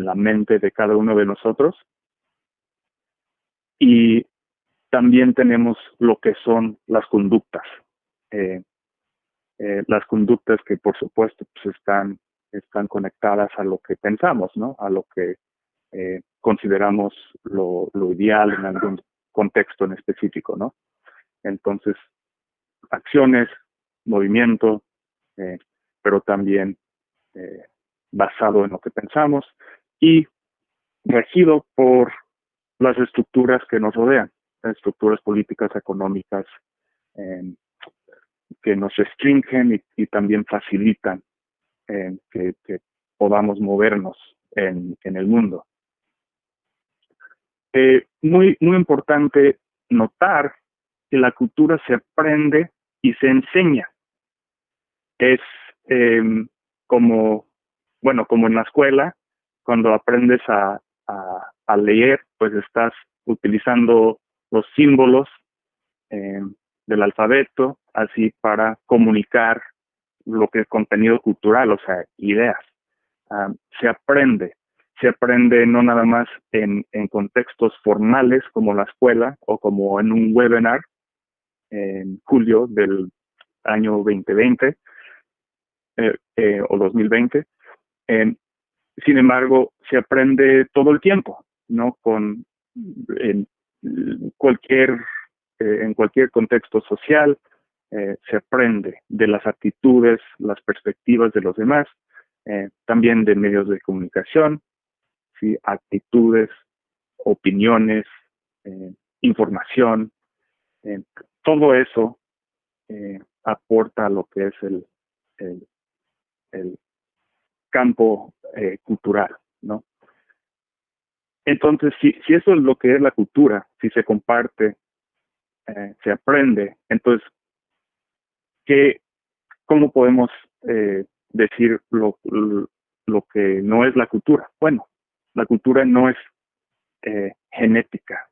la mente de cada uno de nosotros. Y también tenemos lo que son las conductas. Las conductas que, por supuesto, pues están conectadas a lo que pensamos, ¿no? A lo que consideramos lo ideal en algún contexto en específico, ¿no? Entonces, acciones, movimiento, pero también basado en lo que pensamos y regido por las estructuras que nos rodean, las estructuras políticas, económicas, que nos restringen y también facilitan que podamos movernos en el mundo. Muy importante notar que la cultura se aprende y se enseña. Es como en la escuela, cuando aprendes a leer, pues estás utilizando los símbolos del alfabeto, así para comunicar lo que es contenido cultural, o sea, ideas. Se aprende no nada más en contextos formales como la escuela o como en un webinar en julio del año 2020 o 2020. Sin embargo, se aprende todo el tiempo, ¿no? En cualquier contexto social, se aprende de las actitudes, las perspectivas de los demás, también de medios de comunicación, ¿sí? Actitudes, opiniones, información, todo eso aporta a lo que es el campo cultural, ¿no? Entonces, si eso es lo que es la cultura, si se comparte, se aprende, entonces, ¿cómo podemos decir lo que no es la cultura? Bueno, la cultura no es genética,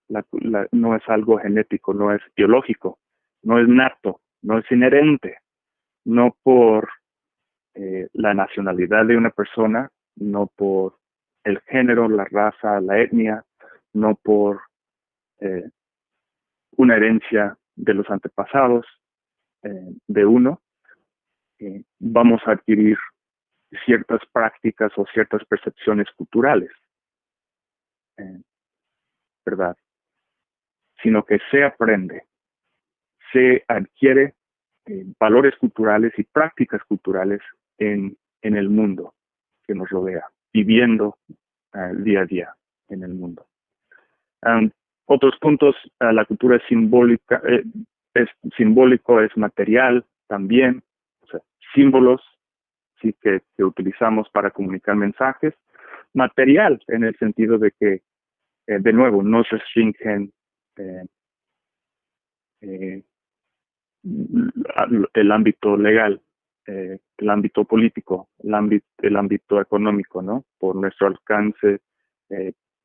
no es algo genético, no es biológico, no es nato, no es inherente, no por la nacionalidad de una persona, no por el género, la raza, la etnia, no por una herencia de los antepasados de uno, vamos a adquirir ciertas prácticas o ciertas percepciones culturales, ¿verdad? Sino que se aprende, se adquiere valores culturales y prácticas culturales en el mundo que nos rodea, viviendo día a día en el mundo. Otros puntos, la cultura es simbólica, es simbólico, es material también, o sea, símbolos, sí, que utilizamos para comunicar mensajes, material en el sentido de que, de nuevo, no se restringen el ámbito legal, el ámbito político, el ámbito económico, ¿no? Por nuestro alcance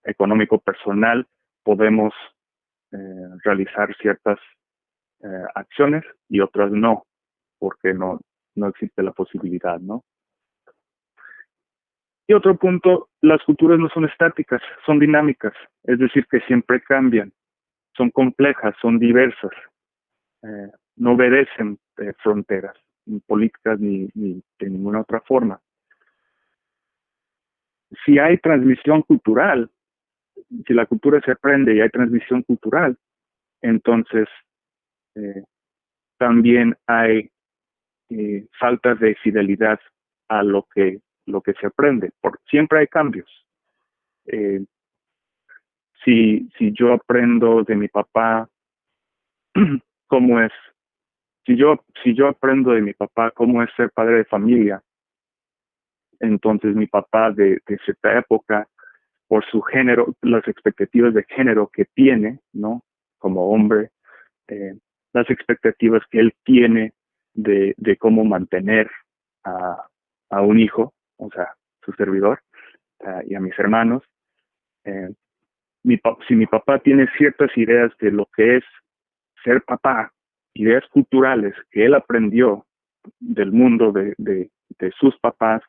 económico personal podemos realizar ciertas acciones y otras no, porque no existe la posibilidad, ¿no? Y otro punto, las culturas no son estáticas, son dinámicas, es decir, que siempre cambian, son complejas, son diversas, no obedecen fronteras ni políticas ni de ninguna otra forma. Si hay transmisión cultural, si la cultura se aprende y hay transmisión cultural, entonces también hay falta de fidelidad a lo que se aprende, porque siempre hay cambios. Si yo aprendo de mi papá cómo es, si yo aprendo de mi papá cómo es ser padre de familia, entonces mi papá de cierta época, por su género, las expectativas de género que tiene, ¿no? Como hombre, las expectativas que él tiene de cómo mantener a un hijo, o sea, su servidor, y a mis hermanos. Si mi papá tiene ciertas ideas de lo que es ser papá, ideas culturales que él aprendió del mundo de sus papás,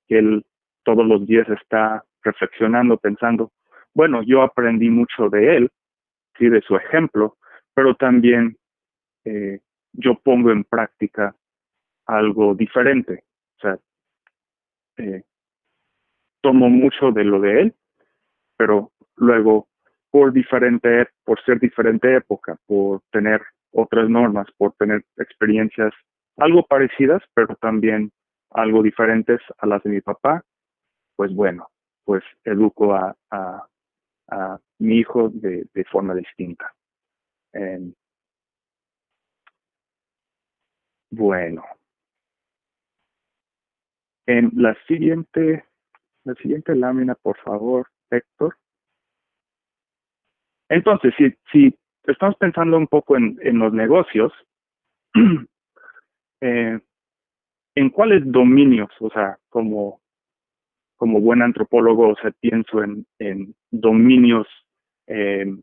que él todos los días está reflexionando, pensando, bueno, yo aprendí mucho de él, sí, de su ejemplo, pero también yo pongo en práctica algo diferente. O sea, eh, tomo mucho de lo de él, pero luego por ser diferente época, por tener otras normas, por tener experiencias algo parecidas, pero también algo diferentes a las de mi papá, pues bueno, pues educo a mi hijo de forma distinta. Eh, bueno, en la siguiente lámina, por favor, Héctor. Entonces, si estamos pensando un poco en los negocios, eh, ¿en cuáles dominios, o sea, como buen antropólogo, o sea, pienso en dominios, eh,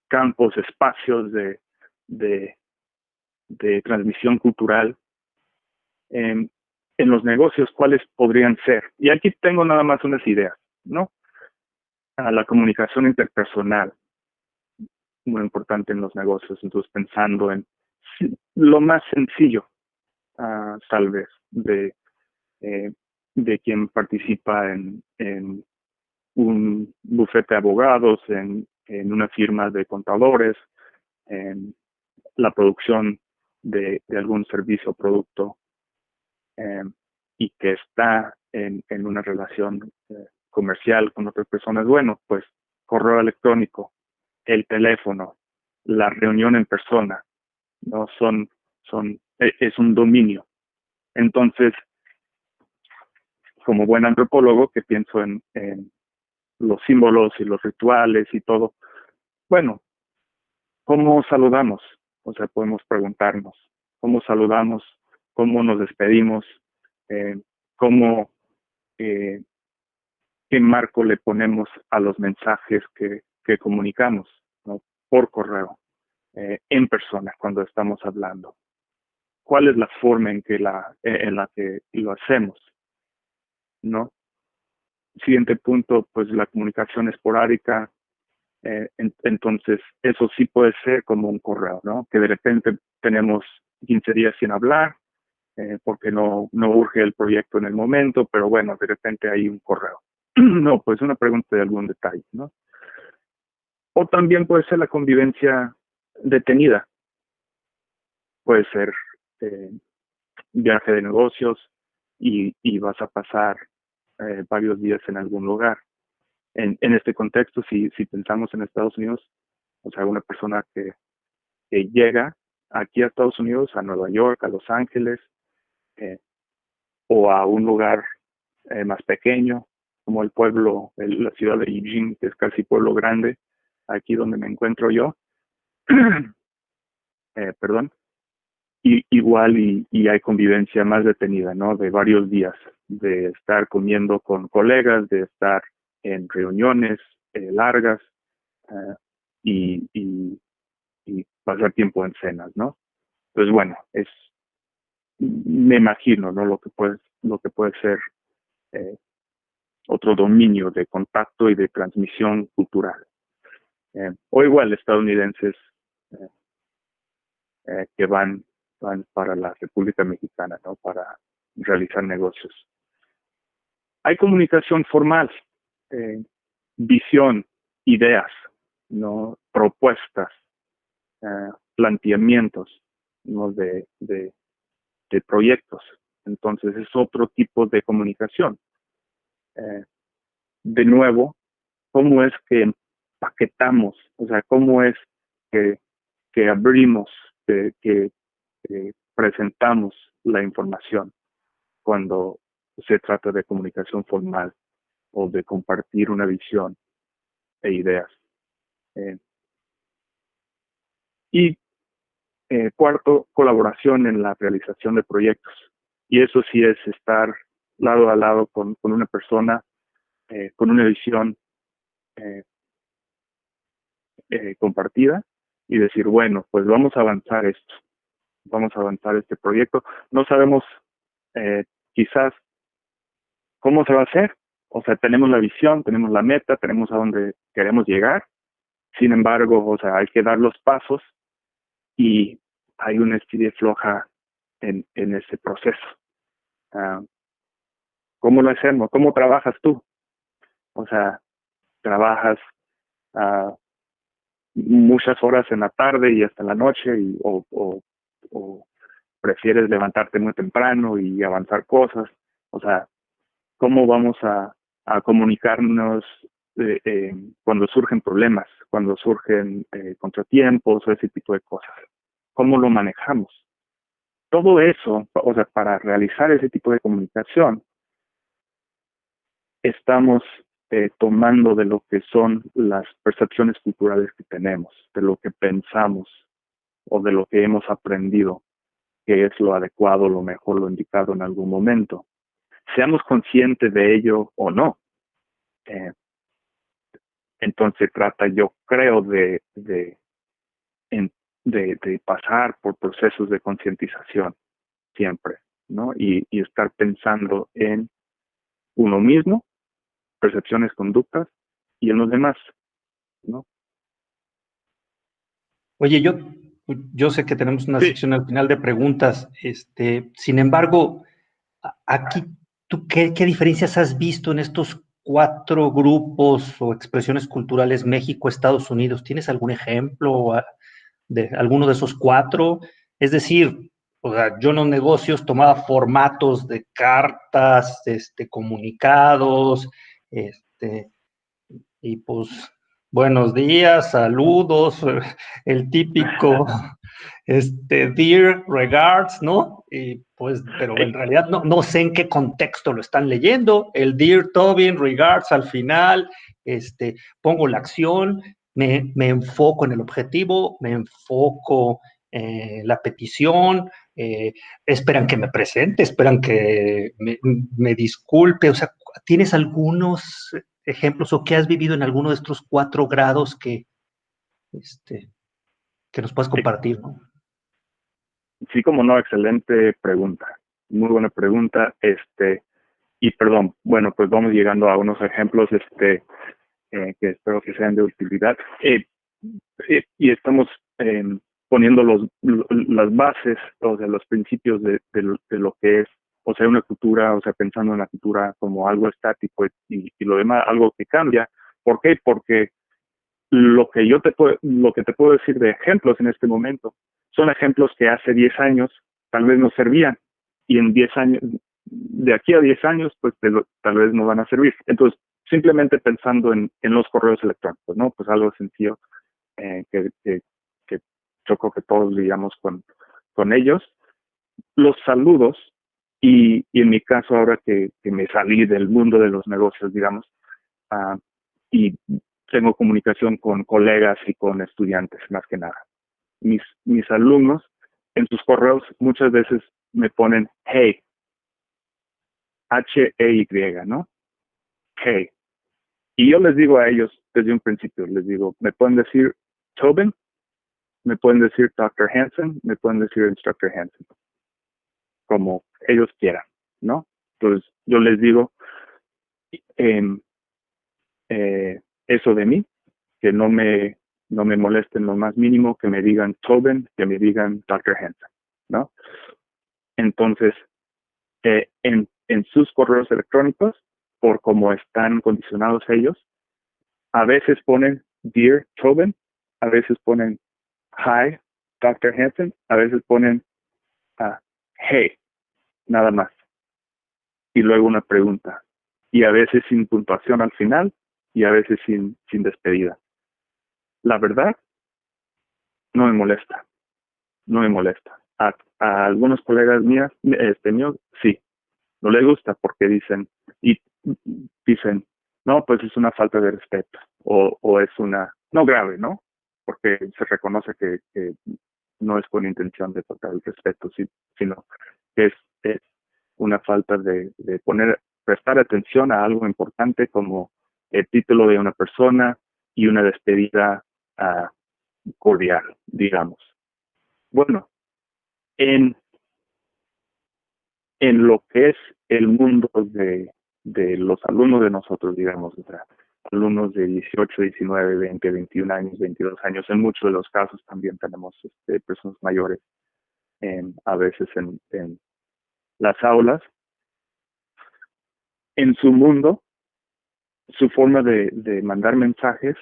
campos, espacios de, de transmisión cultural, en los negocios, ¿cuáles podrían ser? Y aquí tengo nada más unas ideas, ¿no? La comunicación interpersonal, muy importante en los negocios, entonces pensando en lo más sencillo, tal vez, eh, de quien participa en un bufete de abogados, en una firma de contadores, en la producción de algún servicio o producto, eh, y que está en una relación comercial con otras personas. Bueno, pues correo electrónico, el teléfono, la reunión en persona, no es un dominio. Entonces, como buen antropólogo que pienso en los símbolos y los rituales y todo, bueno, ¿cómo saludamos? O sea, podemos preguntarnos, ¿cómo saludamos? ¿Cómo nos despedimos? Eh, ¿Cómo, eh, qué marco le ponemos a los mensajes que comunicamos, ¿no? Por correo, en persona, cuando estamos hablando? ¿Cuál es la forma en la que lo hacemos, ¿no? Siguiente punto, pues la comunicación esporádica. Entonces, eso sí puede ser como un correo, ¿no? Que de repente tenemos 15 días sin hablar, porque no urge el proyecto en el momento, pero bueno, de repente hay un correo. No, pues una pregunta de algún detalle, ¿no? O también puede ser la convivencia detenida, puede ser eh, viaje de negocios y vas a pasar varios días en algún lugar. En este contexto, si pensamos en Estados Unidos, o sea, una persona que llega aquí a Estados Unidos, a Nueva York, a Los Ángeles, eh, o a un lugar más pequeño, como el pueblo, la ciudad de Eugene, que es casi pueblo grande, aquí donde me encuentro yo, perdón, y igual y hay convivencia más detenida, ¿no? De varios días, de estar comiendo con colegas, de estar en reuniones largas, eh, y, y, y pasar tiempo en cenas, ¿no? Pues bueno, me imagino, ¿no? Lo que puede ser eh, otro dominio de contacto y de transmisión cultural. O igual estadounidenses eh, que van para la República Mexicana, ¿no? Para realizar negocios. Hay comunicación formal, eh, visión, ideas, ¿no? Propuestas, planteamientos, ¿no? De proyectos. Entonces es otro tipo de comunicación. Eh, de nuevo, ¿cómo es que empaquetamos? O sea, ¿cómo es que, que abrimos, que presentamos la información cuando se trata de comunicación formal o de compartir una visión e ideas? Eh, y cuarto, colaboración en la realización de proyectos. Y eso sí es estar lado a lado con una persona, con una visión eh, compartida y decir, bueno, pues vamos a avanzar esto, vamos a avanzar este proyecto. No sabemos quizás cómo se va a hacer, O sea, tenemos la visión, tenemos la meta, tenemos a dónde queremos llegar. Sin embargo, o sea, hay que dar los pasos y hay una estira y floja en ese proceso. Uh, ¿Cómo lo hacemos? ¿Cómo trabajas tú? O sea, trabajas uh, muchas horas en la tarde y hasta en la noche o prefieres levantarte muy temprano y avanzar cosas. O sea, ¿cómo vamos a comunicarnos cuando surgen problemas, cuando surgen contratiempos o ese tipo de cosas? ¿Cómo lo manejamos? Todo eso, o sea, para realizar ese tipo de comunicación, estamos tomando de lo que son las percepciones culturales que tenemos, de lo que pensamos o de lo que hemos aprendido, que es lo adecuado, lo mejor, lo indicado en algún momento. Seamos conscientes de ello o no. Entonces trata, yo creo, de pasar por procesos de concientización siempre, ¿no? Y estar pensando en uno mismo, percepciones, conductas, y en los demás, ¿no? Oye, yo sé que tenemos una Sí. sección al final de preguntas, sin embargo, aquí, ¿tú qué diferencias has visto en estos 4 grupos o expresiones culturales, México, Estados Unidos? ¿Tienes algún ejemplo de alguno de esos 4? Es decir, o sea, yo en los negocios tomaba formatos de cartas, comunicados, y pues, buenos días, saludos, el típico, dear regards, ¿no? Y pues, pero en realidad no sé en qué contexto lo están leyendo. El dear Tobin, regards al final, pongo la acción, me enfoco en el objetivo, me enfoco en la petición, esperan que me presente, esperan que me disculpe, o sea, ¿tienes algunos ejemplos o qué has vivido en alguno de estos 4 grados que nos puedas compartir, ¿no? Sí, como no, excelente pregunta. Muy buena pregunta. Y perdón, bueno, pues vamos llegando a unos ejemplos, que espero que sean de utilidad. Y estamos poniendo las bases, o sea, los principios de lo que es, o sea, una cultura, o sea, pensando en la cultura como algo estático y lo demás, algo que cambia. ¿Por qué? Porque lo que te puedo decir de ejemplos en este momento son ejemplos que hace 10 años tal vez nos servían y en 10 años, de aquí a 10 años, pues tal vez no van a servir. Entonces, simplemente pensando en los correos electrónicos, ¿no? Pues algo sencillo que yo creo que todos lidiamos con ellos. Los saludos, y en mi caso ahora que me salí del mundo de los negocios, digamos, uh, y tengo comunicación con colegas y con estudiantes más que nada. Mis alumnos en sus correos muchas veces me ponen hey, H-E-Y, ¿no? Hey. Y yo les digo a ellos desde un principio, les digo, me pueden decir Tobin, me pueden decir Dr. Hansen, me pueden decir Instructor Hansen, como ellos quieran, ¿no? Entonces yo les digo eso de mí, que no me molesten lo más mínimo, que me digan Tobin, que me digan Dr. Hansen, ¿no? Entonces, en sus correos electrónicos, por cómo están condicionados ellos, a veces ponen Dear Tobin, a veces ponen Hi, Dr. Hansen, a veces ponen Hey, nada más. Y luego una pregunta. Y a veces sin puntuación al final y a veces sin despedida. La verdad, no me molesta. No me molesta. A algunos colegas míos, sí, no les gusta porque dicen, no, pues es una falta de respeto o es una, no grave, ¿no? Porque se reconoce que no es con intención de faltar el respeto, sino que es una falta de prestar atención a algo importante como el título de una persona y una despedida cordial, digamos. Bueno, en lo que es el mundo de los alumnos de nosotros, digamos, o sea, alumnos de 18, 19, 20, 21 años, 22 años. En muchos de los casos también tenemos personas mayores a veces en las aulas. En su mundo, su forma de mandar mensajes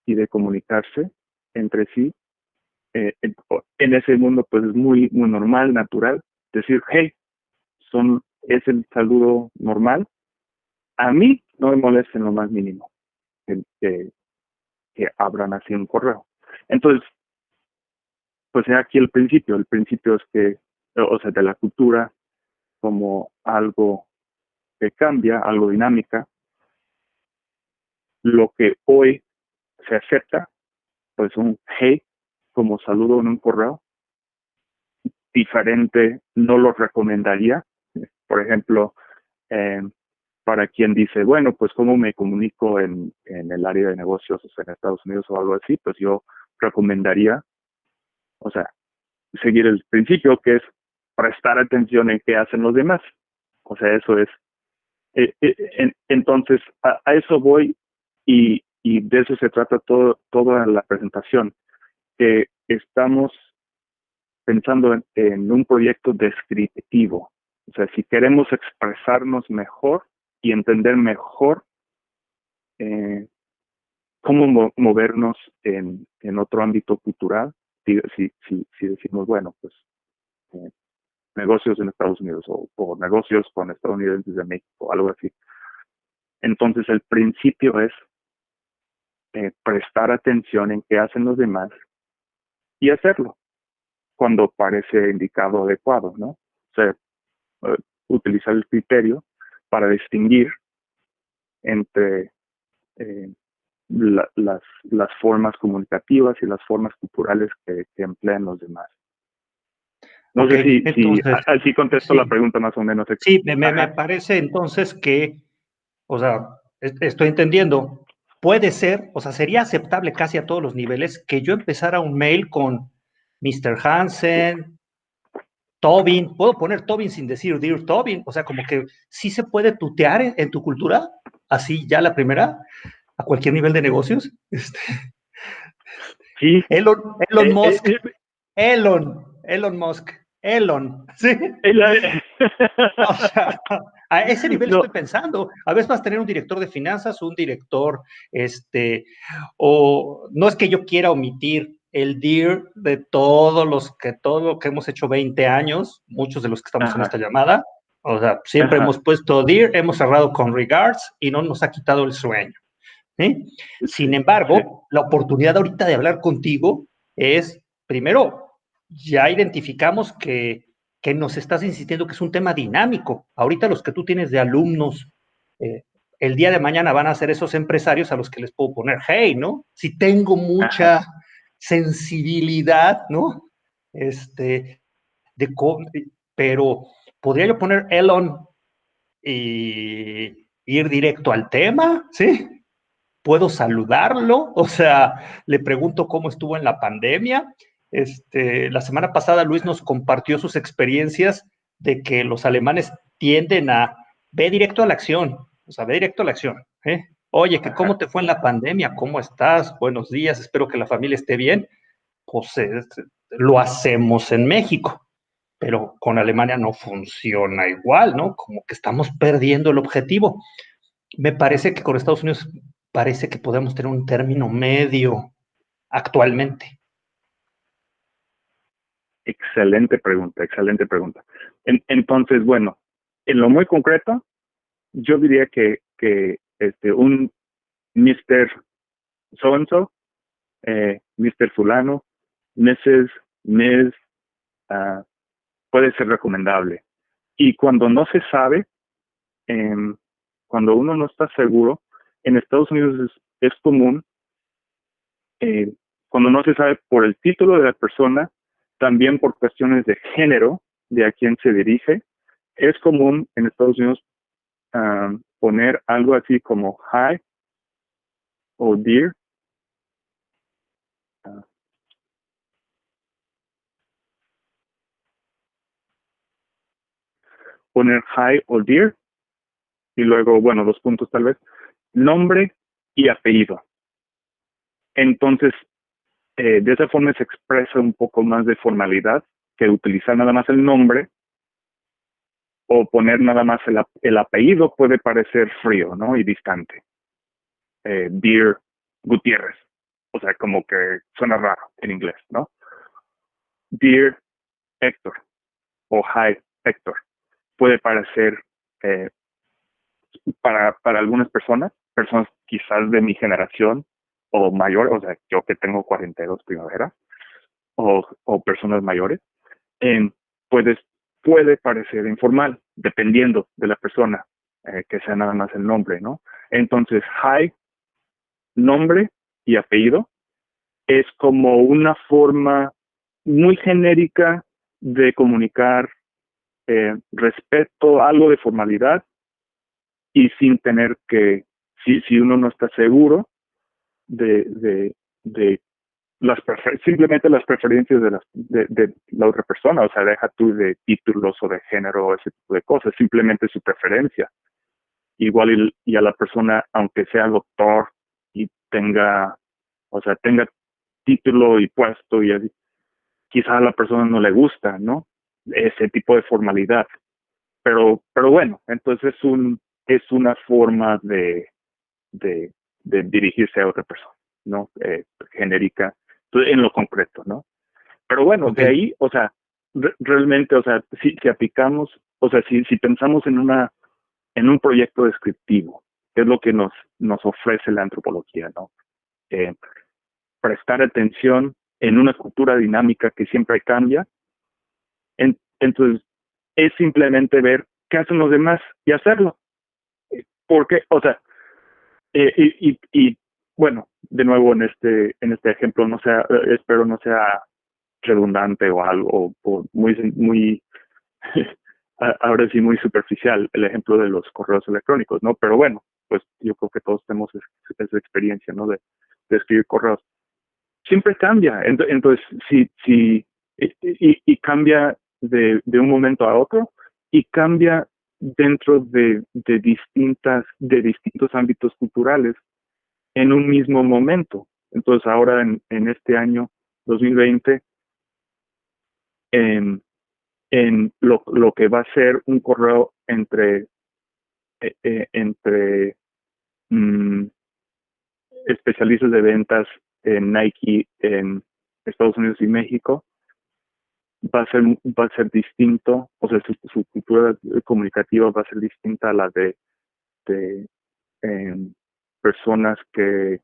y de comunicarse entre sí, en ese mundo pues es muy, muy normal, natural, decir, hey, es el saludo normal. A mí no me molesta en lo más mínimo que abran así un correo. Entonces, pues aquí el principio es que, o sea, de la cultura como algo que cambia, algo dinámica, lo que hoy se acepta, pues un hey como saludo en un correo, diferente no lo recomendaría. Por ejemplo, eh, para quien dice, bueno, pues cómo me comunico en el área de negocios, o sea, en Estados Unidos o algo así, pues yo recomendaría, o sea, seguir el principio que es prestar atención en qué hacen los demás. O sea, eso es. Entonces, a eso voy y de eso se trata toda la presentación, que estamos pensando en un proyecto descriptivo. O sea, si queremos expresarnos mejor y entender mejor cómo movernos en otro ámbito cultural, si decimos, bueno, pues eh, negocios en Estados Unidos o negocios con estadounidenses de México, algo así. Entonces, el principio es prestar atención en qué hacen los demás y hacerlo cuando parece indicado adecuado, ¿no? O sea, utilizar el criterio para distinguir entre las formas comunicativas y las formas culturales que emplean los demás. No Ok, sé si entonces, así contesto sí, la pregunta más o menos. sí, me parece entonces que, o sea, estoy entendiendo, puede ser, o sea, sería aceptable casi a todos los niveles que yo empezara un mail con Mr. Hansen, Tobin, puedo poner Tobin sin decir Dear Tobin, o sea, como que sí se puede tutear en tu cultura, así ya la primera, a cualquier nivel de negocios. Sí. Elon Musk, Elon Musk, Elon, ¿sí? O sea, a ese nivel No, estoy pensando. A veces vas a tener un director de finanzas, un director, o no es que yo quiera omitir el DEAR de todo lo que hemos hecho 20 años, muchos de los que estamos en esta ajá, llamada. O sea, siempre ajá, hemos puesto DEAR, hemos cerrado con regards y no nos ha quitado el sueño. ¿Sí? Sin sí, sí, embargo, la oportunidad ahorita de hablar contigo es, primero, ya identificamos que nos estás insistiendo que es un tema dinámico. Ahorita los que tú tienes de alumnos, eh, el día de mañana van a ser esos empresarios a los que les puedo poner, hey, ¿no? Si tengo ajá, mucha sensibilidad, ¿no? De, pero podría yo poner Elon y ir directo al tema, ¿sí? Puedo saludarlo, o sea, le pregunto cómo estuvo en la pandemia. La semana pasada Luis nos compartió sus experiencias de que los alemanes tienden a ve directo a la acción, o sea, ve directo a la acción. ¿Eh? Oye, que cómo ajá. te fue en la pandemia, cómo estás, buenos días, espero que la familia esté bien. Pues lo hacemos en México, pero con Alemania no funciona igual, ¿no? Como que estamos perdiendo el objetivo. Me parece que con Estados Unidos parece que podemos tener un término medio actualmente. Excelente pregunta, excelente pregunta. Entonces, bueno, en lo muy concreto, yo diría que un Mr. So-and-so, Mr. Fulano, Mrs., Ms., uh, puede ser recomendable. Y cuando no se sabe, eh, cuando uno no está seguro, en Estados Unidos es común, eh, cuando no se sabe por el título de la persona, también por cuestiones de género de a quién se dirige, es común en Estados Unidos poner algo así como hi o dear. Uh, Poner hi o dear y luego, bueno, 2 puntos tal vez, nombre y apellido. Entonces, de esa forma se expresa un poco más de formalidad que utilizar nada más el nombre o poner nada más el apellido puede parecer frío, ¿no? Y distante. Dear Gutiérrez. O sea, como que suena raro en inglés, ¿no? Dear Héctor o Hi Héctor. Puede parecer para algunas personas quizás de mi generación o mayor, o sea, yo que tengo 42 primavera, o personas mayores, eh, puedes, puede parecer informal, dependiendo de la persona, que sea nada más el nombre, ¿no? Entonces, hi, nombre y apellido, es como una forma muy genérica de comunicar respeto, algo de formalidad, y sin tener que, si uno no está seguro de simplemente las preferencias de la otra persona, o sea, deja tú de títulos o de género o ese tipo de cosas, simplemente su preferencia. Igual y a la persona, aunque sea doctor y tenga, o sea, tenga título y puesto y así, quizás a la persona no le gusta, ¿no? Ese tipo de formalidad. Pero bueno, entonces es una forma de, de dirigirse a otra persona, ¿no? Genérica, en lo concreto, ¿no? Pero bueno, Ok. de ahí, o sea, realmente, o sea, si aplicamos, o sea, si pensamos en un proyecto descriptivo, que es lo que nos ofrece la antropología, ¿no? Eh, prestar atención en una cultura dinámica que siempre cambia, entonces es simplemente ver qué hacen los demás y hacerlo. Porque, o sea, y bueno, de nuevo en este ejemplo, no sea, espero no sea redundante o algo, o muy, ahora sí muy superficial el ejemplo de los correos electrónicos, ¿no? Pero bueno, pues yo creo que todos tenemos esa experiencia, ¿no? De escribir correos. Siempre cambia, entonces y cambia de un momento a otro y cambia dentro de distintos ámbitos culturales en un mismo momento. Entonces ahora en este año 2020, en, en lo que va a ser un correo entre mm, especialistas de ventas en Nike en Estados Unidos y México, va a ser distinto, o sea, su cultura comunicativa va a ser distinta a la de personas que,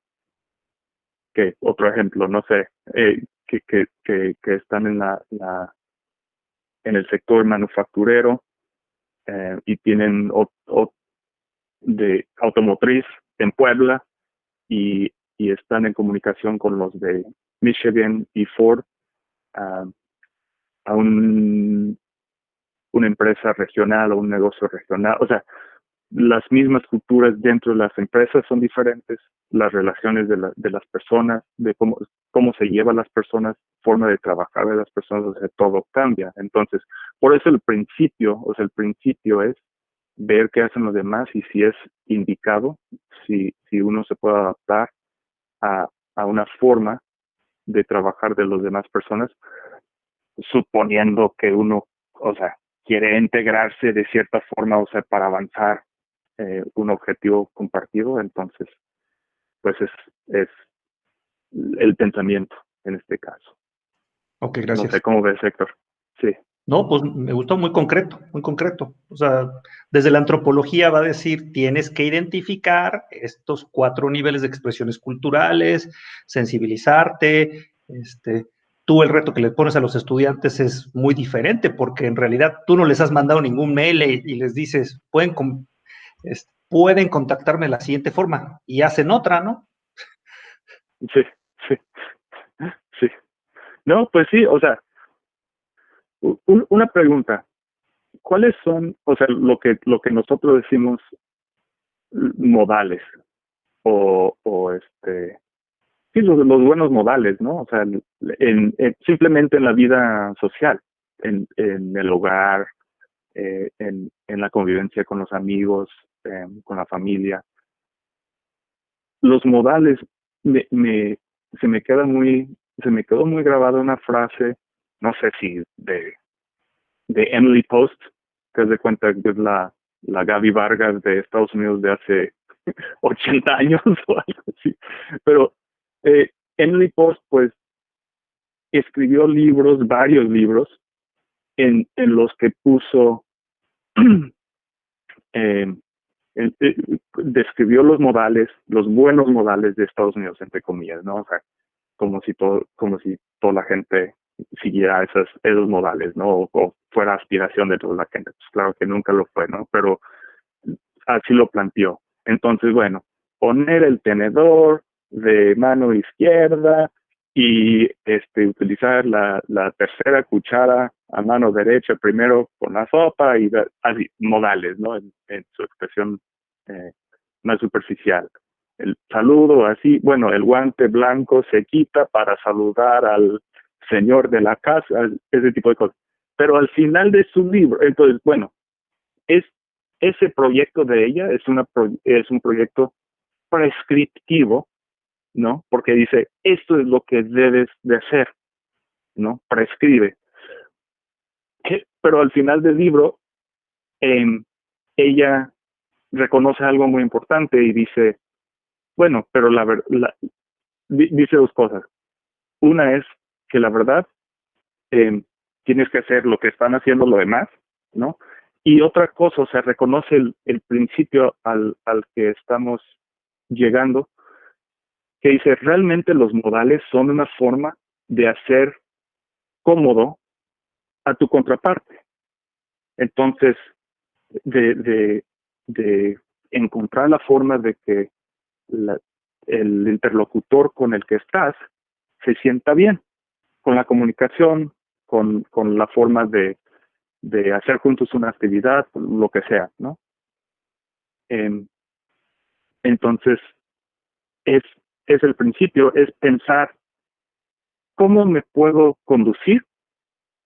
otro ejemplo, no sé, que están en el sector manufacturero, y tienen de automotriz en Puebla y están en comunicación con los de Michigan y Ford, uh, a una empresa regional o un negocio regional. O sea, las mismas culturas dentro de las empresas son diferentes, las relaciones de las personas, de cómo se llevan las personas, forma de trabajar de las personas, o sea, todo cambia. Entonces, por eso el principio es ver qué hacen los demás y si es indicado, si uno se puede adaptar a una forma de trabajar de las demás personas, suponiendo que uno, o sea, quiere integrarse de cierta forma, o sea, para avanzar un objetivo compartido, entonces, pues es el pensamiento en este caso. Ok, No sé gracias. cómo ves, Héctor. Sí, No, pues me gustó muy concreto, muy concreto. O sea, desde la antropología va a decir, tienes que identificar estos 4 niveles de expresiones culturales, sensibilizarte. Tú el reto que le pones a los estudiantes es muy diferente porque en realidad tú no les has mandado ningún mail y les dices, pueden contactarme de la siguiente forma y hacen otra, ¿no? sí, sí, sí. No, pues sí, o sea, una pregunta. ¿Cuáles son, o sea, lo que nosotros decimos modales o sí, los buenos modales, ¿no? O sea, simplemente en la vida social, en el hogar, en la convivencia con los amigos, con la familia. Los modales, se me quedó muy grabada una frase, no sé si de Emily Post, que es de cuenta que es la Gaby Vargas de Estados Unidos de hace 80 años o algo así. Pero Emily Post, pues, escribió libros, varios libros, en los que puso, eh, describió los modales, los buenos modales de Estados Unidos, entre comillas, ¿no? O sea, como si toda la gente siguiera esos modales, ¿no? O fuera aspiración de toda la gente. Pues claro que nunca lo fue, ¿no? Pero así lo planteó. Entonces, bueno, poner el tenedor de mano izquierda y utilizar la tercera cuchara a mano derecha primero con la sopa y así, modales, ¿no? En su expresión más superficial. El saludo así, bueno, el guante blanco se quita para saludar al señor de la casa, ese tipo de cosas. Pero al final de su libro, entonces, bueno, ese proyecto de ella es un proyecto prescriptivo, ¿no? Porque dice, esto es lo que debes de hacer, ¿no? Prescribe. Pero al final del libro, ella reconoce algo muy importante y dice, bueno, pero dice dos cosas. Una es que la verdad, tienes que hacer lo que están haciendo los demás, ¿no? Y otra cosa, o sea, reconoce el principio al que estamos llegando, que dice, realmente los modales son una forma de hacer cómodo a tu contraparte. Entonces, de encontrar la forma de que el interlocutor con el que estás se sienta bien, con la comunicación, con la forma de hacer juntos una actividad, lo que sea, ¿no? Entonces, es el principio, es pensar cómo me puedo conducir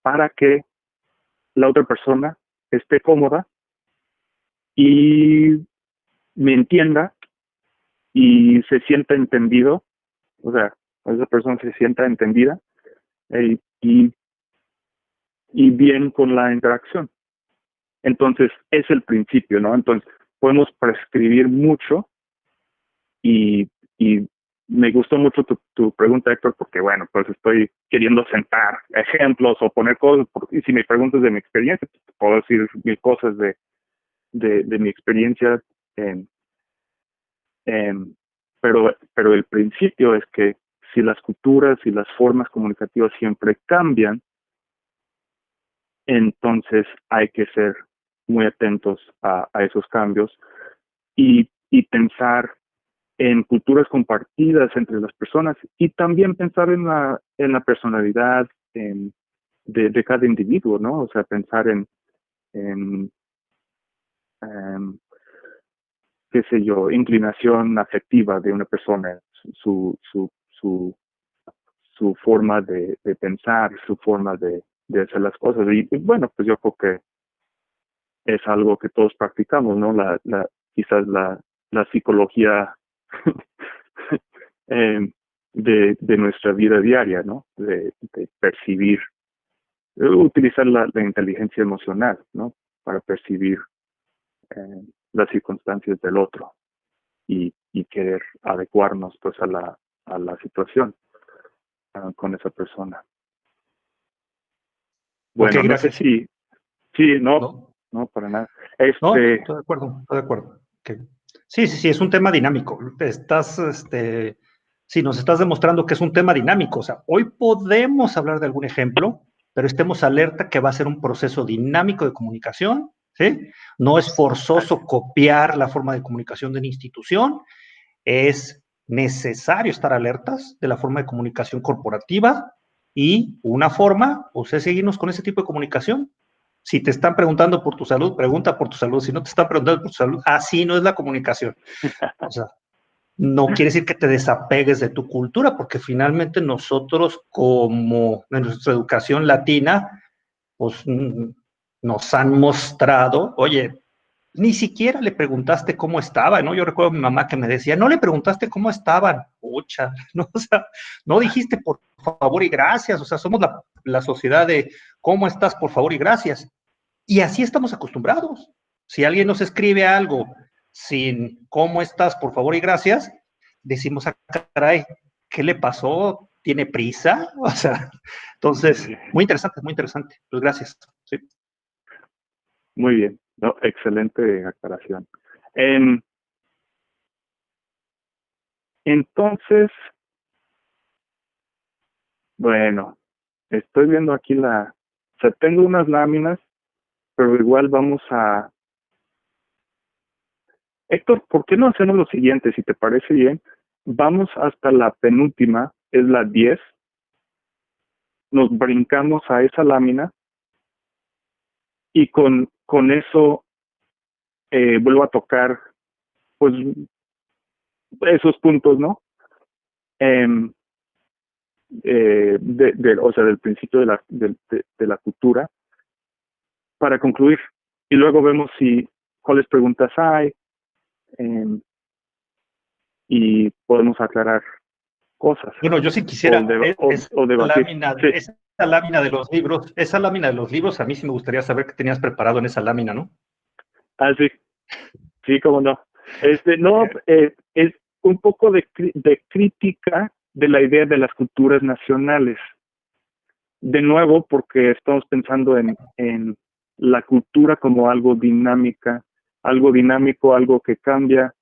para que la otra persona esté cómoda y me entienda y se sienta entendido, o sea, esa persona se sienta entendida y bien con la interacción. Entonces, es el principio, ¿no? Entonces, podemos prescribir mucho y me gustó mucho tu pregunta, Héctor, porque, bueno, pues estoy queriendo sentar ejemplos o poner cosas, y si me preguntas de mi experiencia, pues, puedo decir mil cosas de mi experiencia, pero el principio es que si las culturas y las formas comunicativas siempre cambian, entonces hay que ser muy atentos a esos cambios y pensar en culturas compartidas entre las personas y también pensar en la personalidad de cada individuo, ¿no? O sea, pensar en qué sé yo, inclinación afectiva de una persona, su forma de pensar, su forma de hacer las cosas. Y bueno, pues yo creo que es algo que todos practicamos, ¿no? Quizás la psicología de nuestra vida diaria, ¿no? De percibir, utilizar la inteligencia emocional, ¿no? Para percibir las circunstancias del otro y querer adecuarnos pues a la situación con esa persona. Bueno, Okay, no sé gracias. sí, no, para nada. No, estoy de acuerdo, Okay. Sí, es un tema dinámico. Sí, nos estás demostrando que es un tema dinámico. O sea, hoy podemos hablar de algún ejemplo, pero estemos alerta que va a ser un proceso dinámico de comunicación, ¿sí? No es forzoso copiar la forma de comunicación de una institución, es necesario estar alertas de la forma de comunicación corporativa y una forma, pues, es seguirnos con ese tipo de comunicación. Si te están preguntando por tu salud, pregunta por tu salud. Si no te están preguntando por tu salud, así no es la comunicación. O sea, no quiere decir que te desapegues de tu cultura, porque finalmente nosotros, como en nuestra educación latina, pues nos han mostrado, oye, ni siquiera le preguntaste cómo estaba, ¿no? Yo recuerdo a mi mamá que me decía, no le preguntaste cómo estaban, pucha, ¿no? O sea, no dijiste por favor y gracias, o sea, somos la sociedad de cómo estás, por favor y gracias. Y así estamos acostumbrados. Si alguien nos escribe algo sin cómo estás, por favor y gracias, decimos, ah, caray, ¿qué le pasó? ¿Tiene prisa? O sea, entonces, muy interesante, muy interesante. Pues gracias. Sí. Muy bien, no, excelente aclaración. Entonces, bueno, estoy viendo aquí o sea, tengo unas láminas, pero igual vamos a... Héctor, ¿por qué no hacemos lo siguiente, si te parece bien? Vamos hasta la penúltima, es la 10, nos brincamos a esa lámina y con eso vuelvo a tocar, pues, esos puntos, ¿no? Em, o sea, del principio de la cultura, para concluir. Y luego vemos cuáles preguntas hay, eh, y podemos aclarar cosas Bueno, yo sí quisiera, o debatir. Sí. esa lámina de los libros, esa lámina de los libros, a mí sí me gustaría saber qué tenías preparado en esa lámina, ¿no? Ah, sí, sí, cómo no. No, es un poco de crítica de la idea de las culturas nacionales. De nuevo, porque estamos pensando en la cultura como algo dinámico, algo que cambia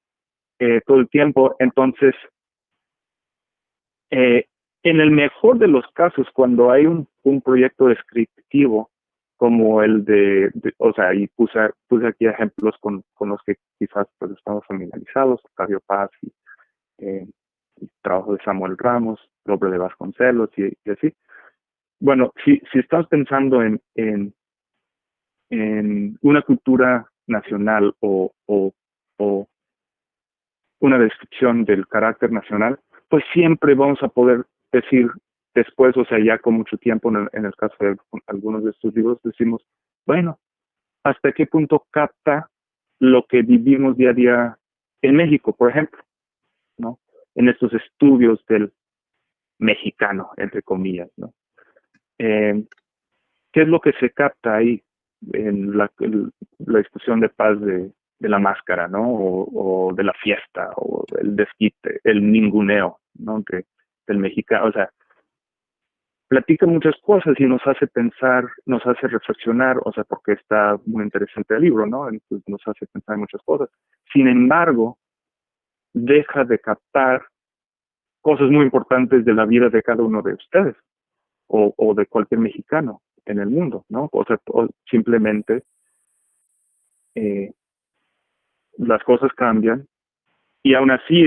todo el tiempo. Entonces, en el mejor de los casos, cuando hay un proyecto descriptivo como el o sea, y puse aquí ejemplos con los que quizás pues estamos familiarizados, Octavio Paz y el trabajo de Samuel Ramos, la obra de Vasconcelos y así. Bueno, si estamos pensando en una cultura nacional o una descripción del carácter nacional, pues siempre vamos a poder decir después, o sea, ya con mucho tiempo, en el caso de algunos de estos libros, decimos, bueno, ¿hasta qué punto capta lo que vivimos día a día en México, por ejemplo, ¿no? En estos estudios del mexicano, entre comillas, ¿no? ¿Qué es lo que se capta ahí en la discusión de paz de la máscara, ¿no? O de la fiesta, o el desquite, el ninguneo, ¿no? Del mexicano, o sea, platica muchas cosas y nos hace pensar, nos hace reflexionar, o sea, porque está muy interesante el libro, ¿no? Entonces nos hace pensar en muchas cosas. Sin embargo, deja de captar cosas muy importantes de la vida de cada uno de ustedes o de cualquier mexicano en el mundo, ¿no? O sea, simplemente las cosas cambian y aún así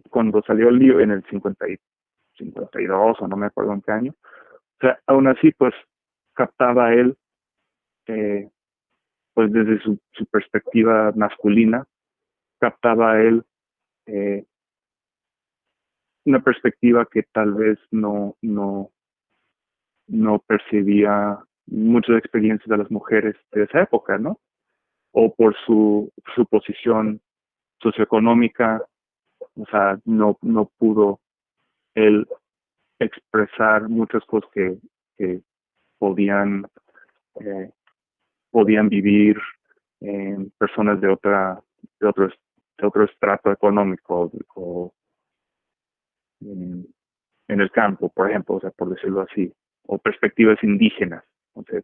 cuando salió el libro en el 52 o no me acuerdo en qué año, o sea, aún así pues captaba él eh, pues desde su perspectiva masculina, captaba él eh, una perspectiva que tal vez no percibía muchas experiencias de las mujeres de esa época, ¿no? O por su posición socioeconómica, o sea, no pudo él expresar muchas cosas que podían, eh, podían vivir personas de otro, de otro estrato económico o en el campo, por ejemplo, o sea, por decirlo así, o perspectivas indígenas, o sea,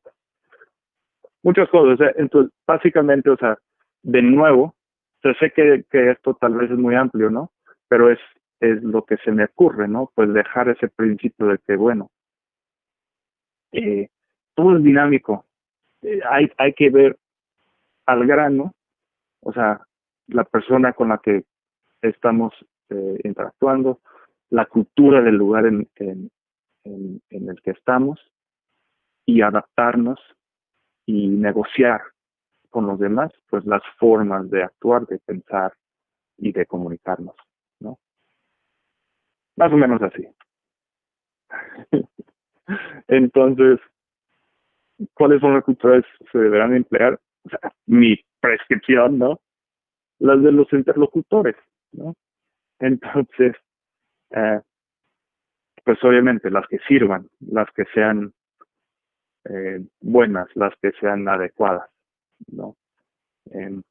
muchas cosas. O sea, entonces, básicamente, o sea, de nuevo, o sea, sé que esto tal vez es muy amplio, ¿no? Pero es lo que se me ocurre, ¿no? Pues dejar ese principio de que, bueno, todo es dinámico. Hay que ver al grano, o sea, la persona con la que estamos interactuando, la cultura del lugar en el que estamos y adaptarnos y negociar con los demás, pues las formas de actuar, de pensar y de comunicarnos, ¿no? Más o menos así. Entonces, ¿cuáles son las culturas que se deberán emplear? O sea, mi prescripción, ¿no? Las de los interlocutores, ¿no? Entonces, eh, pues obviamente las que sirvan, las que sean buenas, las que sean adecuadas, ¿no? Eh,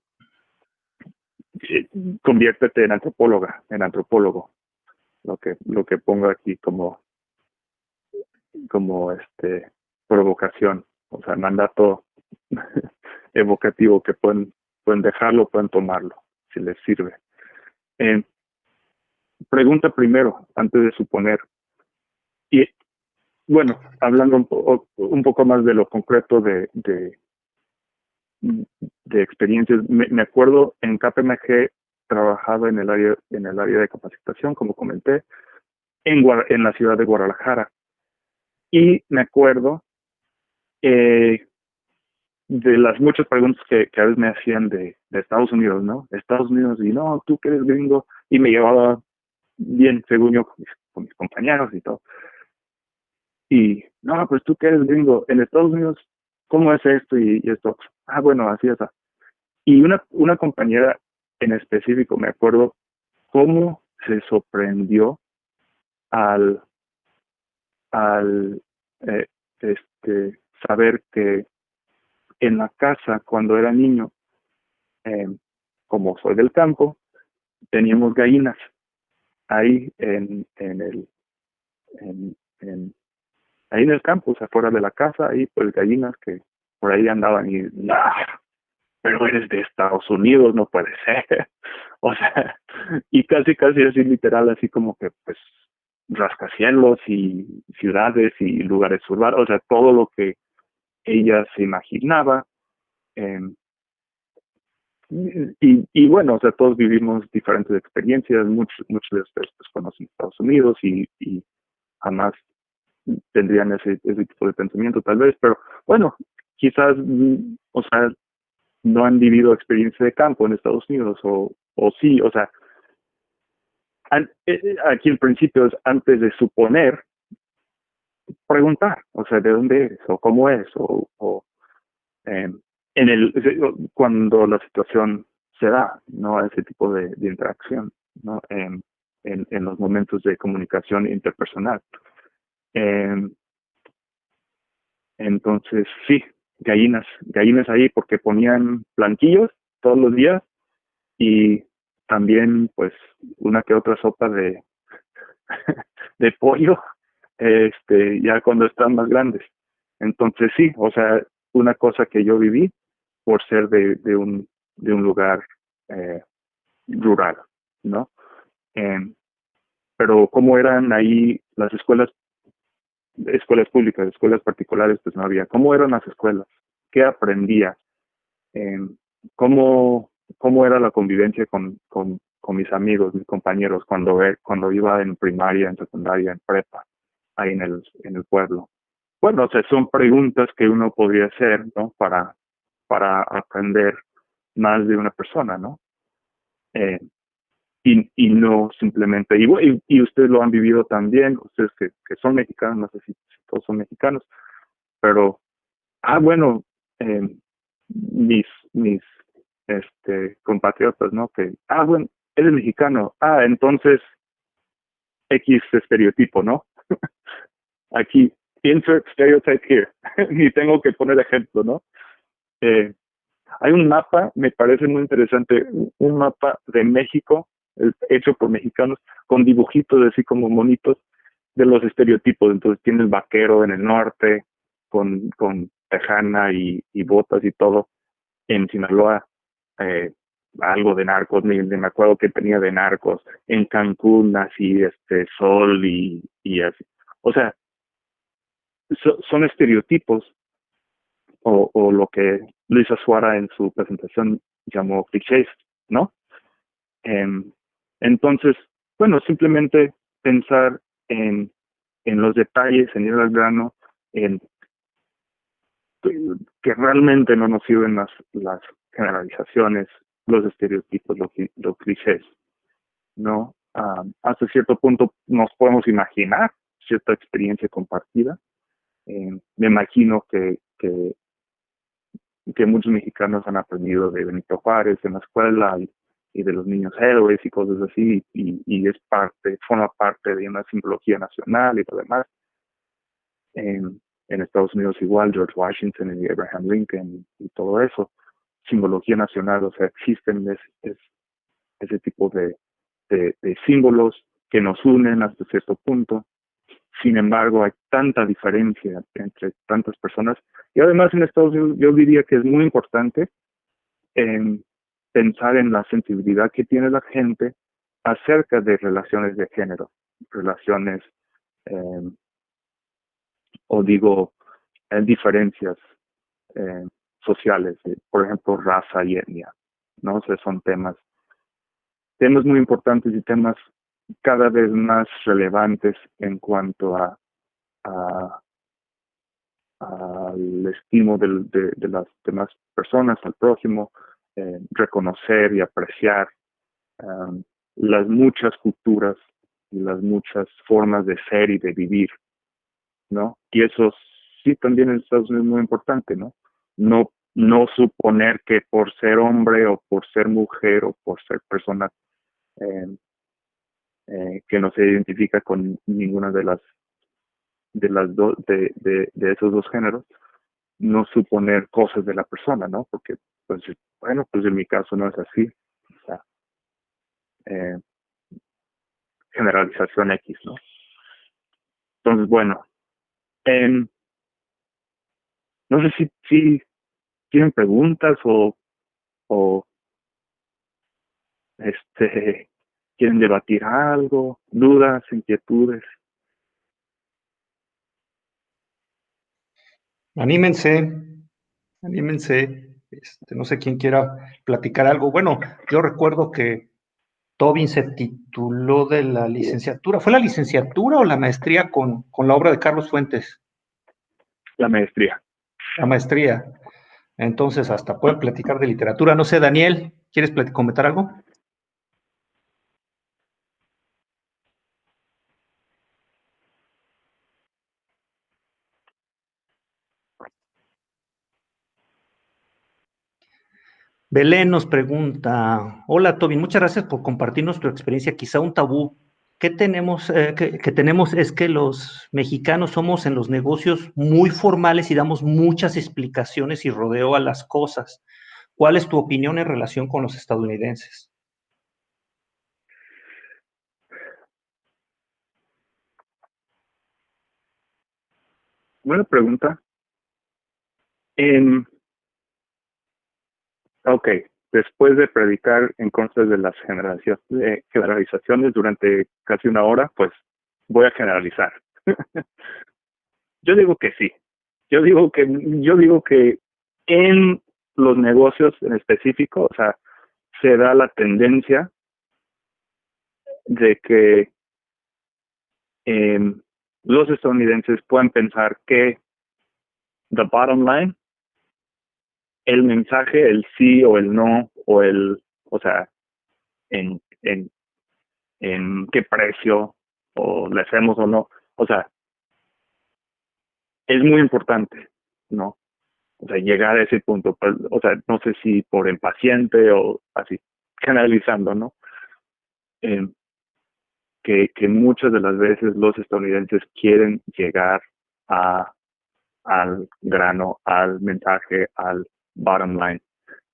Conviértete en antropóloga, en antropólogo, lo que pongo aquí como provocación, o sea, mandato evocativo que pueden dejarlo, pueden tomarlo, si les sirve. Eh, Pregunta primero, antes de suponer. Y bueno, hablando un poco más de lo concreto de experiencias, me acuerdo en KPMG trabajaba en el área de capacitación, como comenté, en la ciudad de Guadalajara. Y me acuerdo de las muchas preguntas que a veces me hacían de Estados Unidos, ¿no? De Estados Unidos, y no, tú que eres gringo, y me llevaba bien, según yo, con mis compañeros y todo. Y, no, pues tú que eres gringo, en Estados Unidos, ¿cómo es esto y esto? Ah, bueno, así es. Y una compañera en específico, me acuerdo cómo se sorprendió al, al eh, saber que en la casa, cuando era niño, eh, como soy del campo, teníamos gallinas ahí en, en- ahí en el campo, o sea, fuera de la casa, ahí pues gallinas que por ahí andaban y, ¡ah! Pero eres de Estados Unidos, no puede ser. O sea, y casi así literal, así como que pues rascacielos y ciudades y lugares urbanos, o sea, todo lo que ella se imaginaba. eh, y bueno, o sea, todos vivimos diferentes experiencias, muchos de ustedes pues conocen Estados Unidos y jamás tendrían ese tipo de pensamiento tal vez, pero bueno, quizás, o sea, no han vivido experiencia de campo en Estados Unidos o sí, o sea, aquí el principio es antes de suponer, preguntar, o sea, de dónde eres o cómo es o eh, cuando la situación se da, ¿no? Ese tipo de interacción, ¿no? En los momentos de comunicación interpersonal. Eh, entonces, sí, gallinas ahí porque ponían blanquillos todos los días y también, pues, una que otra sopa de pollo, ya cuando están más grandes. Entonces, sí, o sea, una cosa que yo viví por ser de un lugar eh, rural, ¿no? Eh, pero cómo eran ahí las escuelas públicas, escuelas particulares, pues no había. ¿Cómo eran las escuelas? ¿Qué aprendía? Eh, ¿cómo era la convivencia con mis amigos, mis compañeros, cuando iba en primaria, en secundaria, en prepa, ahí en el pueblo? Bueno, o sea, son preguntas que uno podría hacer, ¿no? Para aprender más de una persona, ¿no? Eh, y no simplemente, y ustedes lo han vivido también, ustedes que son mexicanos, no sé si todos son mexicanos, pero, bueno, eh, mis compatriotas, ¿no? Que, bueno, eres mexicano, entonces X estereotipo, ¿no? Aquí, insert stereotype here, ni tengo que poner ejemplo, ¿no? Eh, Hay un mapa, me parece muy interesante, un mapa de México, hecho por mexicanos, con dibujitos así como monitos de los estereotipos. Entonces tiene el vaquero en el norte, con tejana y botas y todo. En Sinaloa, eh, algo de narcos, ni me acuerdo que tenía de narcos. En Cancún, así, sol y así. O sea, son estereotipos o lo que Luisa Suara en su presentación llamó clichés, ¿no? Em, entonces, bueno, simplemente pensar en los detalles, en ir al grano, en que realmente no nos sirven las generalizaciones, los estereotipos, los clichés, ¿no? Hasta cierto punto nos podemos imaginar cierta experiencia compartida. Me imagino que que muchos mexicanos han aprendido de Benito Juárez en la escuela y de los niños héroes y cosas así, y es forma parte de una simbología nacional y lo demás. En Estados Unidos igual, George Washington y Abraham Lincoln y todo eso, simbología nacional, o sea, existen ese tipo de símbolos que nos unen hasta cierto punto. Sin embargo, hay tanta diferencia entre tantas personas, y además en Estados Unidos yo diría que es muy importante pensar en la sensibilidad que tiene la gente acerca de relaciones de género, relaciones, o digo, diferencias sociales, por ejemplo, raza y etnia, ¿no? O sea, son temas muy importantes y temas cada vez más relevantes en cuanto al estimo de las demás personas, al prójimo, reconocer y apreciar las muchas culturas y las muchas formas de ser y de vivir, ¿no? Y eso sí también en Estados Unidos es muy importante, ¿no? No suponer que por ser hombre o por ser mujer o por ser persona que no se identifica con ninguna de esos dos géneros, no suponer cosas de la persona, ¿no? Porque, pues, bueno, pues en mi caso no es así. O sea, eh, generalización X, ¿no? Entonces, bueno, no sé si tienen preguntas o quieren debatir algo, dudas, inquietudes. Anímense, anímense. No sé quién quiera platicar algo. Bueno, yo recuerdo que Tobin se tituló de la licenciatura. ¿Fue la licenciatura o la maestría con la obra de Carlos Fuentes? La maestría. La maestría. Entonces, hasta pueden platicar de literatura. No sé, Daniel, ¿quieres comentar algo? Belén nos pregunta, hola Tobin, muchas gracias por compartirnos tu experiencia, quizá un tabú que tenemos es que los mexicanos somos en los negocios muy formales y damos muchas explicaciones y rodeo a las cosas. ¿Cuál es tu opinión en relación con los estadounidenses? Buena pregunta. Ok, después de predicar en contra de las generalizaciones durante casi una hora, pues voy a generalizar. Yo digo que sí. Yo digo que en los negocios en específico, o sea, se da la tendencia de que los estadounidenses puedan pensar que the bottom line, el mensaje, el sí o el no, o sea, en qué precio, o le hacemos o no, o sea, es muy importante, ¿no? O sea, llegar a ese punto, o sea, no sé si por impaciente o así, generalizando, ¿no? Eh, que muchas de las veces los estadounidenses quieren llegar al grano, al mensaje, al bottom line,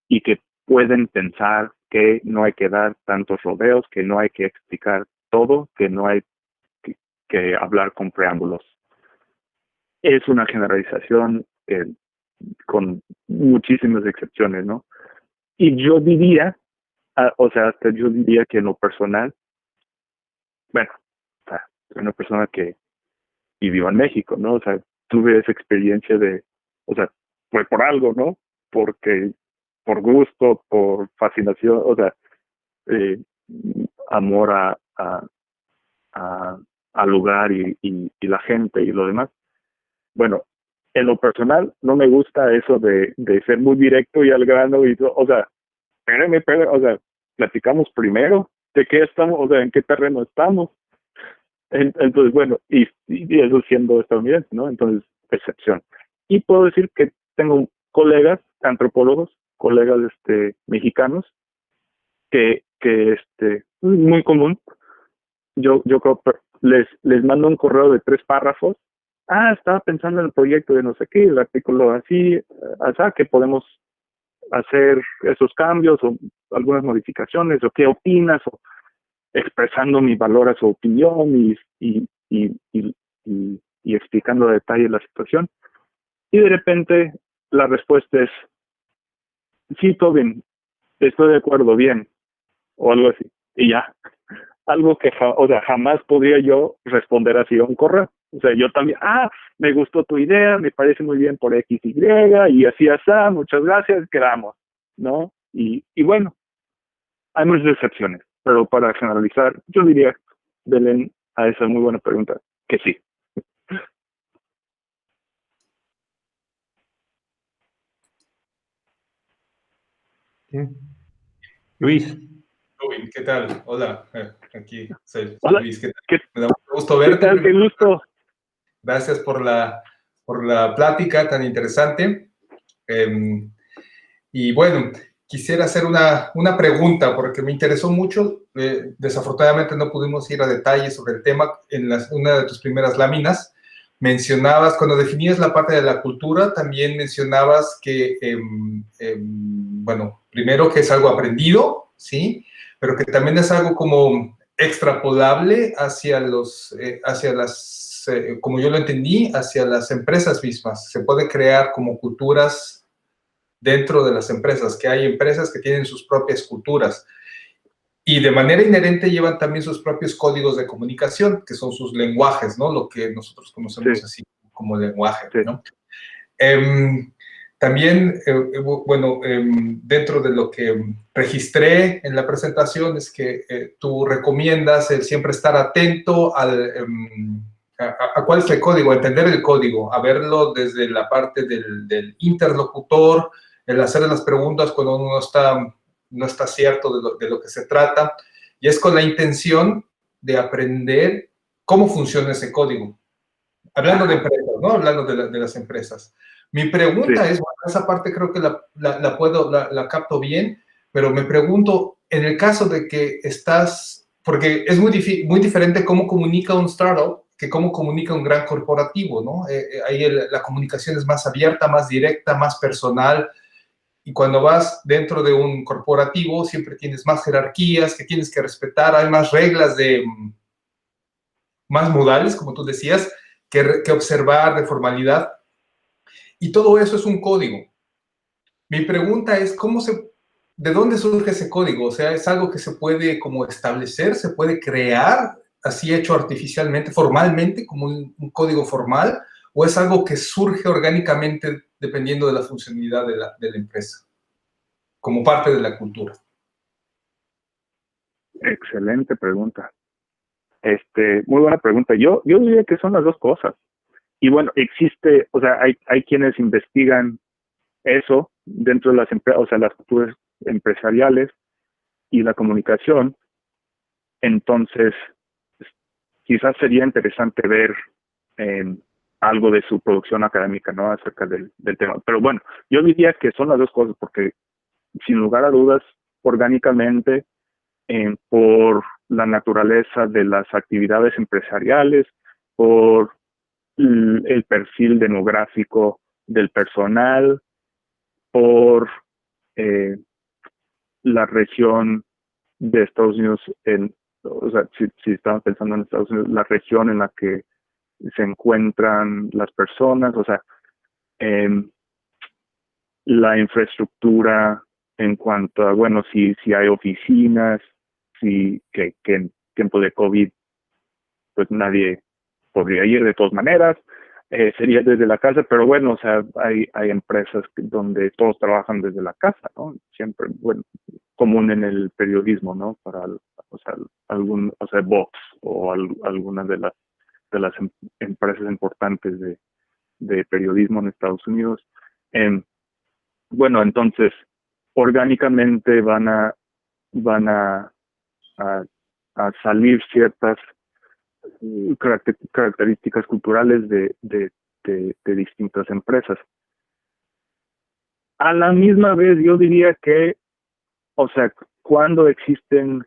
y que pueden pensar que no hay que dar tantos rodeos, que no hay que explicar todo, que no hay que hablar con preámbulos. Es una generalización con muchísimas excepciones, ¿no? Y yo diría, o sea, hasta yo diría que en lo personal, bueno, o sea, soy una persona que vivió en México, ¿no? O sea, tuve esa experiencia o sea, fue por algo, ¿no? Porque, por gusto, por fascinación, o sea, eh, amor al lugar y la gente y lo demás. Bueno, en lo personal no me gusta eso de ser muy directo y al grano o sea, espérame, o sea, platicamos primero de qué estamos, o sea, en qué terreno estamos. Entonces, bueno, y eso siendo estadounidense, ¿no? Entonces, excepción. Y puedo decir que tengo colegas antropólogos, colegas mexicanos, que muy común. Yo creo que les mando un correo de 3 párrafos. Estaba pensando en el proyecto de no sé qué, el artículo así, que podemos hacer esos cambios o algunas modificaciones, o qué opinas, o expresando mi valor a su opinión y explicando a detalle la situación. Y de repente la respuesta es, sí, todo bien, estoy de acuerdo, bien, o algo así. Y ya, algo que jamás podría yo responder así a un correo. O sea, yo también, me gustó tu idea, me parece muy bien por X, Y, así, muchas gracias, quedamos, ¿no? Y bueno, hay muchas excepciones, pero para generalizar, yo diría, Belén, a esa muy buena pregunta, que sí. Luis. Rubin, ¿qué tal? Hola, aquí soy Hola, Luis. ¿Qué tal? Me da mucho gusto verte. ¿Qué tal? Qué gusto. Gracias por la plática tan interesante. Y bueno, quisiera hacer una pregunta porque me interesó mucho. Desafortunadamente no pudimos ir a detalles sobre el tema. En una de tus primeras láminas mencionabas, cuando definías la parte de la cultura, también mencionabas que, bueno, primero que es algo aprendido, ¿sí? Pero que también es algo como extrapolable hacia las, como yo lo entendí, hacia las empresas mismas. Se puede crear como culturas dentro de las empresas, que hay empresas que tienen sus propias culturas y de manera inherente llevan también sus propios códigos de comunicación, que son sus lenguajes, ¿no? Lo que nosotros conocemos así como lenguaje, ¿no? También, bueno, dentro de lo que registré en la presentación es que tú recomiendas el siempre estar atento a cuál es el código, a entender el código, a verlo desde la parte del interlocutor, el hacer las preguntas cuando uno no está cierto de lo que se trata, y es con la intención de aprender cómo funciona ese código. Hablando de empresas, ¿no? Hablando de las empresas. Mi pregunta es, bueno, esa parte creo que la capto bien, pero me pregunto, en el caso de que porque es muy diferente cómo comunica un startup que cómo comunica un gran corporativo, ¿no? Ahí la comunicación es más abierta, más directa, más personal, y cuando vas dentro de un corporativo siempre tienes más jerarquías que tienes que respetar, hay más reglas más modales, como tú decías, que observar, de formalidad, y todo eso es un código. Mi pregunta es, ¿de dónde surge ese código? O sea, ¿es algo que se puede como establecer, se puede crear, así hecho artificialmente, formalmente, como un código formal, o es algo que surge orgánicamente dependiendo de la funcionalidad de la empresa, como parte de la cultura? Excelente pregunta. Muy buena pregunta. Yo diría que son las dos cosas. Y bueno, hay quienes investigan eso dentro de las empresas, o sea, las culturas empresariales y la comunicación. Entonces, quizás sería interesante ver algo de su producción académica, ¿no? Acerca del tema. Pero bueno, yo diría que son las dos cosas, porque sin lugar a dudas, orgánicamente, por la naturaleza de las actividades empresariales, por el perfil demográfico del personal, por la región de Estados Unidos, o sea, si estamos pensando en Estados Unidos, la región en la que se encuentran las personas, o sea, la infraestructura en cuanto a, bueno, si hay oficinas, que en tiempo de COVID, pues nadie podría ir de todas maneras, sería desde la casa, pero bueno, o sea, hay empresas donde todos trabajan desde la casa, ¿no? Siempre, bueno, común en el periodismo, ¿no? Vox o algunas de las empresas importantes de periodismo en Estados Unidos. Bueno, entonces, orgánicamente van a salir ciertas características culturales de distintas empresas. a la misma vez yo diría que, o sea, cuando existen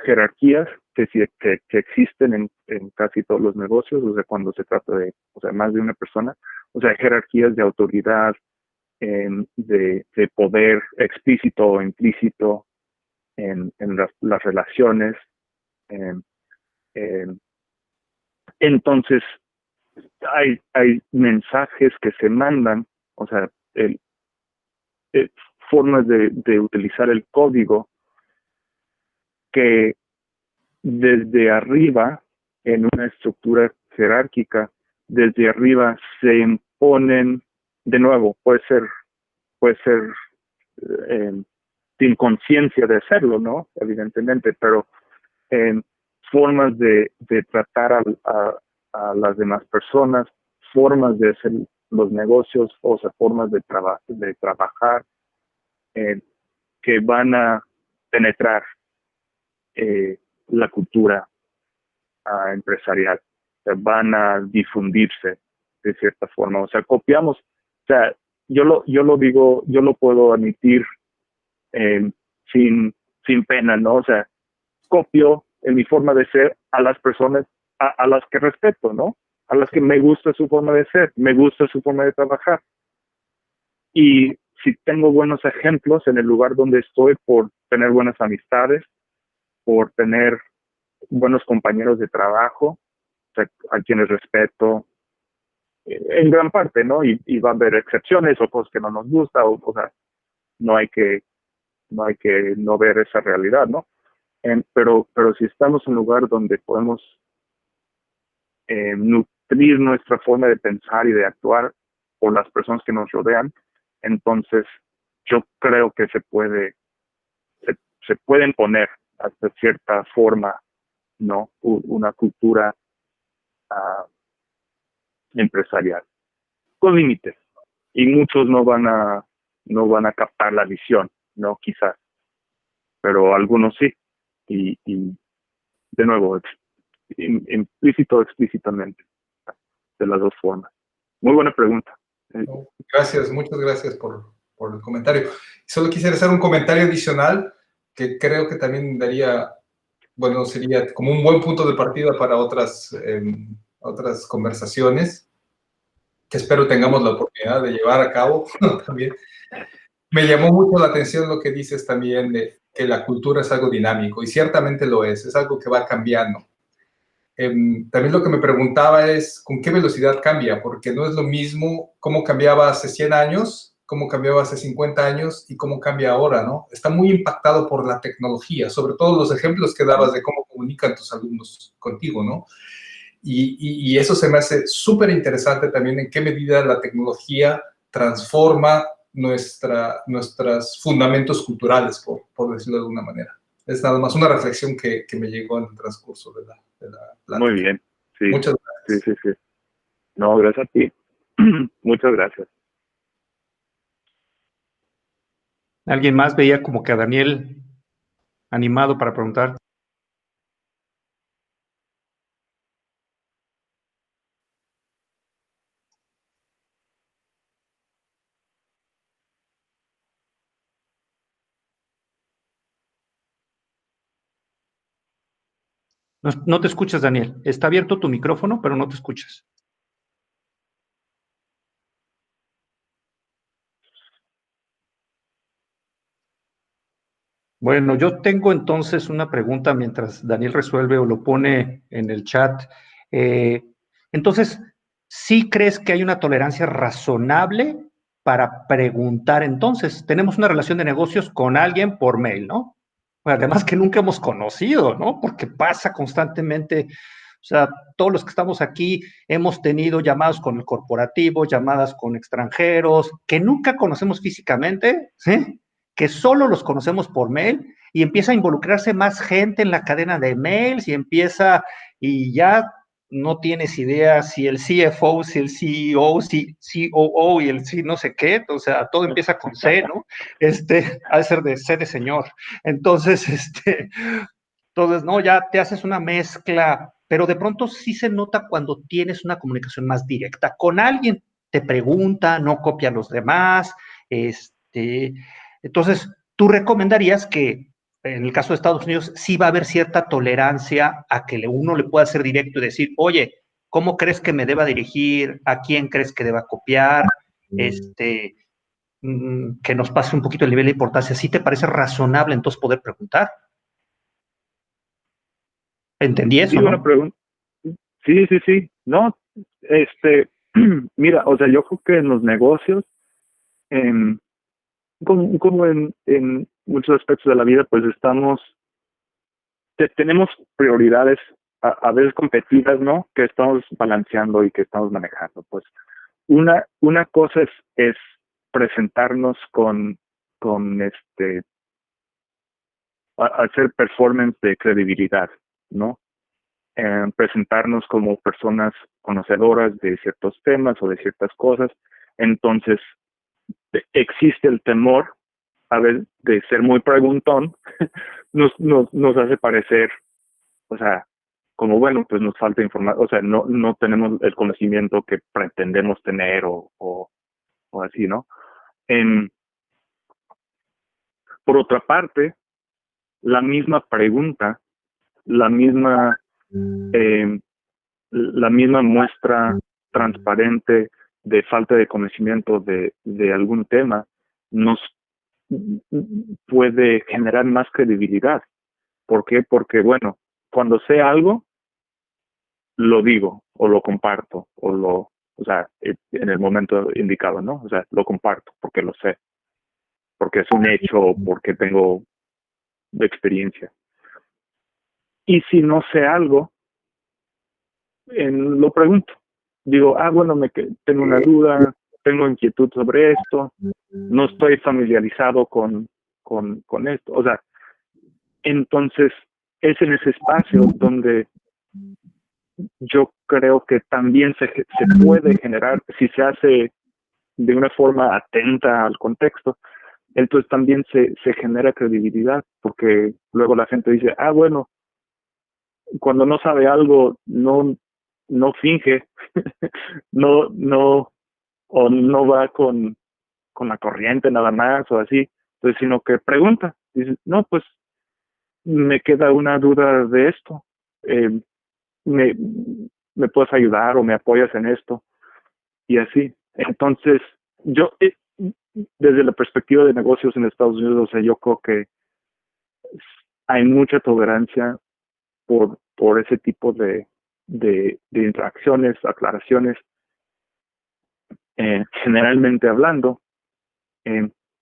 jerarquías que existen en casi todos los negocios, o sea, cuando se trata de, o sea, más de una persona, o sea, jerarquías de autoridad, de poder explícito o implícito en las relaciones. em, em, entonces, hay mensajes que se mandan, o sea, eh, formas de utilizar el código que desde arriba, en una estructura jerárquica, desde arriba se imponen, de nuevo, puede ser eh, sin conciencia de hacerlo, ¿no? Evidentemente, pero formas de tratar a las demás personas, formas de hacer los negocios, o sea, formas de trabajar eh, que van a penetrar la cultura empresarial, o sea, van a difundirse de cierta forma, o sea, copiamos, o sea, yo lo digo, yo lo puedo admitir eh, sin pena, ¿no? O sea, copio en mi forma de ser a las personas a las que respeto, ¿no? A las que me gusta su forma de ser, me gusta su forma de trabajar. Y si tengo buenos ejemplos en el lugar donde estoy por tener buenas amistades, por tener buenos compañeros de trabajo, o sea, a quienes respeto, en gran parte, ¿no? Y va a haber excepciones o cosas que no nos gusta, o sea, no hay que no ver esa realidad, ¿no? Pero si estamos en un lugar donde podemos nutrir nuestra forma de pensar y de actuar por las personas que nos rodean, entonces yo creo que se pueden poner hasta cierta forma, ¿no? Una cultura empresarial con límites, y muchos no van a captar la visión, ¿no? Quizás, pero algunos sí, y de nuevo, implícito o explícitamente, de las dos formas. Muy buena pregunta. Gracias, muchas gracias por el comentario. Solo quisiera hacer un comentario adicional que creo que también daría, bueno, sería como un buen punto de partida para otras conversaciones, que espero tengamos la oportunidad de llevar a cabo también. Me llamó mucho la atención lo que dices también de que la cultura es algo dinámico, y ciertamente lo es algo que va cambiando. También lo que me preguntaba es con qué velocidad cambia, porque no es lo mismo cómo cambiaba hace 100 años, cómo cambiaba hace 50 años y cómo cambia ahora, ¿no? Está muy impactado por la tecnología, sobre todo los ejemplos que dabas de cómo comunican tus alumnos contigo, ¿no? Y eso se me hace súper interesante también, en qué medida la tecnología transforma nuestros fundamentos culturales, por decirlo de alguna manera. Es nada más una reflexión que me llegó en el transcurso de la plática. Muy bien, sí. Muchas gracias. Sí. No, gracias a ti. Muchas gracias. ¿Alguien más veía como que a Daniel animado para preguntar? No te escuchas, Daniel. Está abierto tu micrófono, pero no te escuchas. Bueno, yo tengo entonces una pregunta mientras Daniel resuelve o lo pone en el chat. Entonces, ¿sí crees que hay una tolerancia razonable para preguntar? Entonces, tenemos una relación de negocios con alguien por mail, ¿no? Además que nunca hemos conocido, ¿no? Porque pasa constantemente. O sea, todos los que estamos aquí hemos tenido llamadas con el corporativo, llamadas con extranjeros, que nunca conocemos físicamente, ¿sí? Que solo los conocemos por mail, y empieza a involucrarse más gente en la cadena de mails y ya no tienes idea si el CFO, si el CEO, si COO y el C no sé qué, o sea, todo empieza con C, ¿no? Ha de ser de C de señor. Entonces, no, ya te haces una mezcla, pero de pronto sí se nota cuando tienes una comunicación más directa con alguien. Te pregunta, no copia a los demás, Entonces, tú recomendarías que en el caso de Estados Unidos sí va a haber cierta tolerancia a que uno le pueda ser directo y decir, oye, ¿cómo crees que me deba dirigir? ¿A quién crees que deba copiar? Que nos pase un poquito el nivel de importancia. ¿Sí te parece razonable entonces poder preguntar? ¿Entendí eso, Sí, buena no? pregunta. Sí. No, mira, o sea, yo creo que en los negocios, como en muchos aspectos de la vida, pues tenemos prioridades a veces competidas, ¿no? Que estamos balanceando y que estamos manejando. Pues una cosa es presentarnos con hacer performance de credibilidad, ¿no? Presentarnos como personas conocedoras de ciertos temas o de ciertas cosas. Entonces, existe el temor a ver de ser muy preguntón, nos hace parecer, o sea, como bueno, pues nos falta información, o sea, no tenemos el conocimiento que pretendemos tener o así, ¿no? Por otra parte, la misma pregunta, la misma la misma muestra transparente de falta de conocimiento de algún tema nos puede generar más credibilidad. ¿Por qué? Porque, bueno, cuando sé algo, lo digo o lo comparto o sea, en el momento indicado, ¿no? O sea, lo comparto porque lo sé, porque es un hecho, porque tengo experiencia. Y si no sé algo, lo pregunto. Digo, bueno, tengo una duda, tengo inquietud sobre esto, no estoy familiarizado con esto. O sea, entonces es en ese espacio donde yo creo que también se puede generar, si se hace de una forma atenta al contexto, entonces también se genera credibilidad, porque luego la gente dice, bueno, cuando no sabe algo, no finge, no, o no va con la corriente nada más o así, entonces, sino que pregunta, dice, no, pues me queda una duda de esto, eh, me, me puedes ayudar o me apoyas en esto, y así. Entonces, yo, desde la perspectiva de negocios en Estados Unidos, o sea, yo creo que hay mucha tolerancia por ese tipo de interacciones, aclaraciones, generalmente hablando,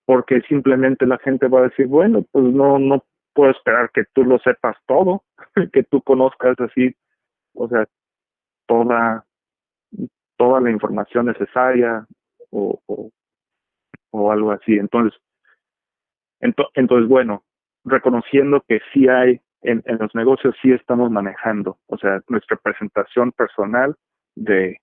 porque simplemente la gente va a decir, bueno, pues no puedo esperar que tú lo sepas todo, que tú conozcas así, o sea, toda la información necesaria o algo así. Entonces, bueno, reconociendo que sí hay, en los negocios sí estamos manejando, o sea, nuestra presentación personal de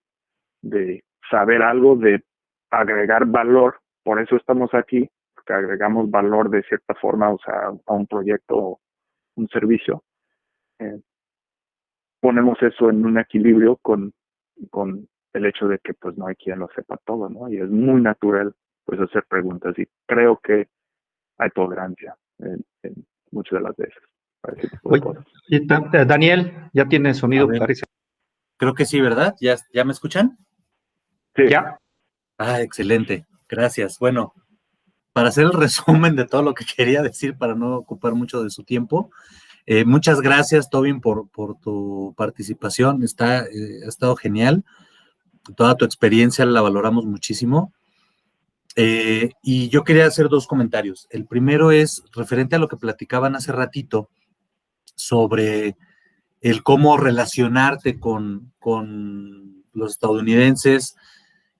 saber algo, de agregar valor, por eso estamos aquí, que agregamos valor de cierta forma, o sea, a un proyecto o un servicio. Ponemos eso en un equilibrio con el hecho de que pues no hay quien lo sepa todo, ¿no? Y es muy natural pues hacer preguntas y creo que hay tolerancia en muchas de las veces para ese tipo de cosas. Daniel, ya tiene sonido, parece. Creo que sí, ¿verdad? ¿Ya me escuchan? Sí. Ya. Excelente. Gracias. Bueno, para hacer el resumen de todo lo que quería decir, para no ocupar mucho de su tiempo, muchas gracias, Tobin, por tu participación. Ha estado genial. Toda tu experiencia la valoramos muchísimo. Y yo quería hacer dos comentarios. El primero es referente a lo que platicaban hace ratito sobre el cómo relacionarte con los estadounidenses,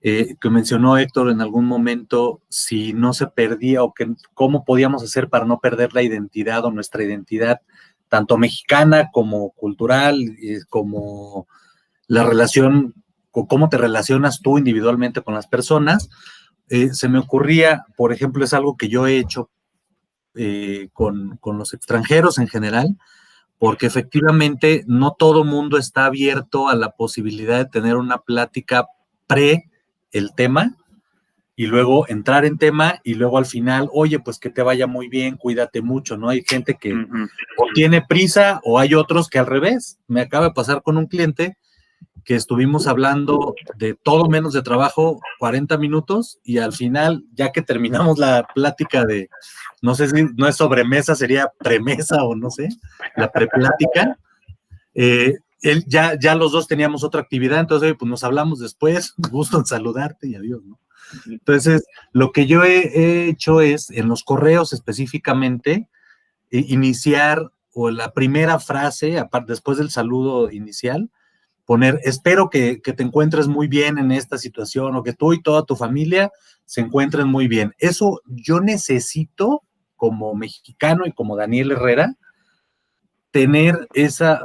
que mencionó Héctor en algún momento, si no se perdía o cómo podíamos hacer para no perder la identidad o nuestra identidad, tanto mexicana como cultural, como la relación, o cómo te relacionas tú individualmente con las personas. Se me ocurría, por ejemplo, es algo que yo he hecho con los extranjeros en general, porque efectivamente no todo mundo está abierto a la posibilidad de tener una plática pre el tema, y luego entrar en tema y luego al final, oye, pues que te vaya muy bien, cuídate mucho, ¿no? Hay gente que o tiene prisa o hay otros que al revés. Me acaba de pasar con un cliente que estuvimos hablando de todo menos de trabajo 40 minutos y al final, ya que terminamos la plática de, no sé si no es sobremesa, sería premesa o no sé, la preplática, él ya los dos teníamos otra actividad, entonces pues nos hablamos después, gusto en saludarte y adiós, ¿no? Entonces, lo que yo he hecho es, en los correos específicamente, iniciar o la primera frase, después del saludo inicial, poner, espero que te encuentres muy bien en esta situación o que tú y toda tu familia se encuentren muy bien. Eso yo necesito, como mexicano y como Daniel Herrera, tener esa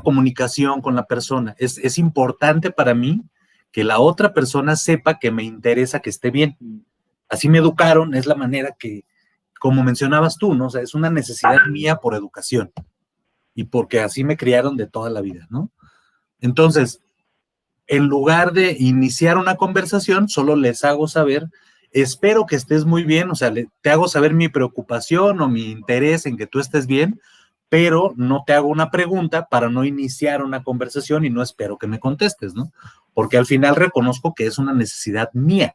comunicación con la persona. Es importante para mí que la otra persona sepa que me interesa que esté bien. Así me educaron, es la manera que, como mencionabas tú, ¿no? O sea, es una necesidad mía por educación y porque así me criaron de toda la vida, ¿no? Entonces, en lugar de iniciar una conversación, solo les hago saber, espero que estés muy bien, o sea, te hago saber mi preocupación o mi interés en que tú estés bien, pero no te hago una pregunta para no iniciar una conversación y no espero que me contestes, ¿no? Porque al final reconozco que es una necesidad mía,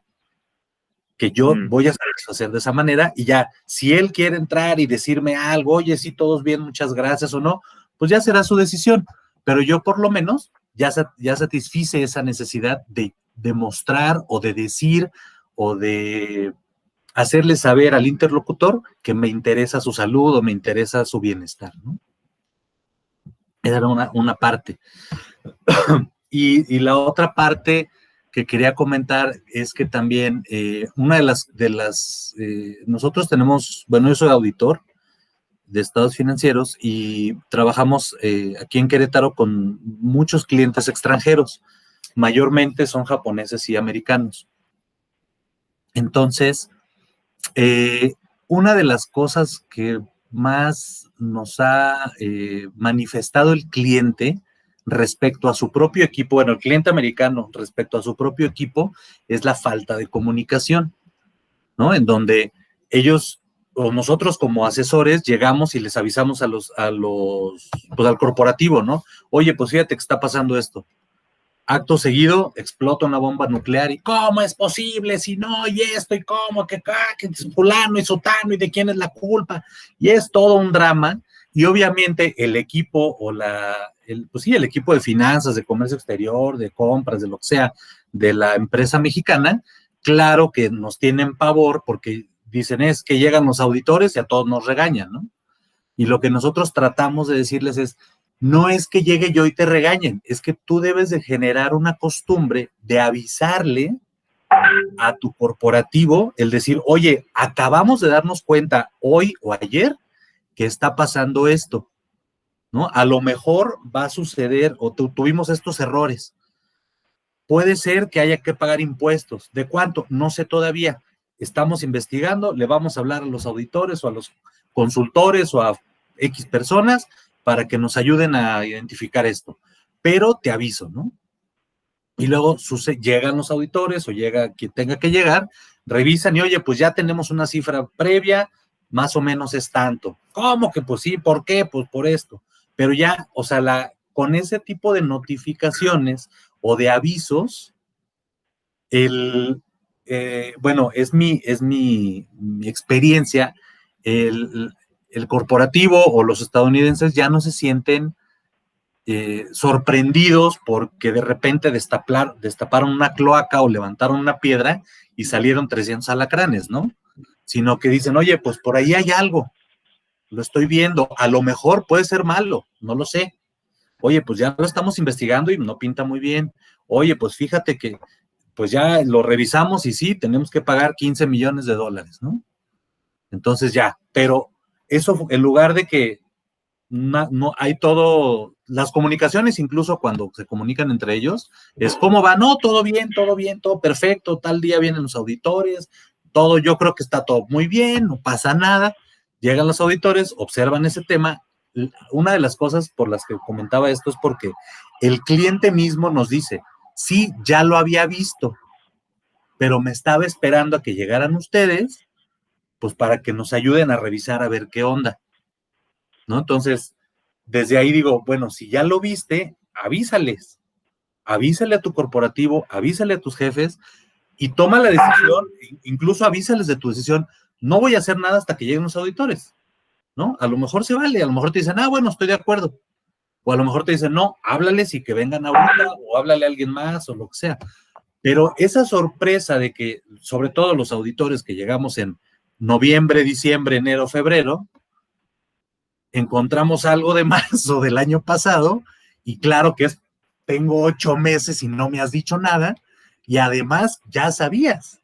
que yo voy a satisfacer de esa manera y ya, si él quiere entrar y decirme algo, oye, sí, todos bien, muchas gracias o no, pues ya será su decisión, pero yo por lo menos ya satisfice esa necesidad de mostrar o de decir o de hacerle saber al interlocutor que me interesa su salud o me interesa su bienestar, ¿no? Esa era una parte. Y la otra parte que quería comentar es que también una de las nosotros tenemos, bueno, yo soy auditor de estados financieros y trabajamos aquí en Querétaro con muchos clientes extranjeros, mayormente son japoneses y americanos. Entonces, una de las cosas que más nos ha manifestado el cliente respecto a su propio equipo, bueno, el cliente americano respecto a su propio equipo, es la falta de comunicación, ¿no? En donde ellos o nosotros como asesores llegamos y les avisamos pues al corporativo, ¿no? Oye, pues fíjate que está pasando esto. Acto seguido, explota una bomba nuclear y ¿cómo es posible? Si no, y esto, y cómo, que fulano y sotano, y de quién es la culpa. Y es todo un drama. Y obviamente el equipo o el equipo de finanzas, de comercio exterior, de compras, de lo que sea, de la empresa mexicana, claro que nos tienen pavor porque dicen es que llegan los auditores y a todos nos regañan, ¿no? Y lo que nosotros tratamos de decirles es, no es que llegue yo y te regañen, es que tú debes de generar una costumbre de avisarle a tu corporativo, el decir, oye, acabamos de darnos cuenta hoy o ayer que está pasando esto, ¿no? A lo mejor va a suceder o tuvimos estos errores. Puede ser que haya que pagar impuestos. ¿De cuánto? No sé todavía. Estamos investigando, le vamos a hablar a los auditores o a los consultores o a X personas para que nos ayuden a identificar esto. Pero te aviso, ¿no? Y luego llegan los auditores o llega quien tenga que llegar, revisan y oye, pues ya tenemos una cifra previa, más o menos es tanto. ¿Cómo que pues sí? ¿Por qué? Pues por esto. Pero ya, o sea, con ese tipo de notificaciones o de avisos, bueno, es mi experiencia, el corporativo o los estadounidenses ya no se sienten sorprendidos porque de repente destaparon una cloaca o levantaron una piedra y salieron 300 alacranes, ¿no? Sino que dicen, oye, pues por ahí hay algo, lo estoy viendo, a lo mejor puede ser malo, no lo sé. Oye, pues ya lo estamos investigando y no pinta muy bien. Oye, pues fíjate que pues ya lo revisamos y sí, tenemos que pagar 15 millones de dólares, ¿no? Entonces ya, pero eso en lugar de que no hay todo, las comunicaciones incluso cuando se comunican entre ellos, es cómo va, no, todo bien, todo perfecto, tal día vienen los auditores, todo, yo creo que está todo muy bien, no pasa nada, llegan los auditores, observan ese tema. Una de las cosas por las que comentaba esto es porque el cliente mismo nos dice, sí, ya lo había visto, pero me estaba esperando a que llegaran ustedes, pues para que nos ayuden a revisar a ver qué onda, ¿no? Entonces, desde ahí digo, bueno, si ya lo viste, avísale a tu corporativo, avísale a tus jefes y toma la decisión, incluso avísales de tu decisión, no voy a hacer nada hasta que lleguen los auditores, ¿no? A lo mejor se vale, a lo mejor te dicen, bueno, estoy de acuerdo, o a lo mejor te dicen, no, háblales y que vengan ahorita, o háblale a alguien más, o lo que sea. Pero esa sorpresa de que, sobre todo los auditores que llegamos en noviembre, diciembre, enero, febrero, encontramos algo de marzo del año pasado, y claro que tengo 8 meses y no me has dicho nada, y además ya sabías,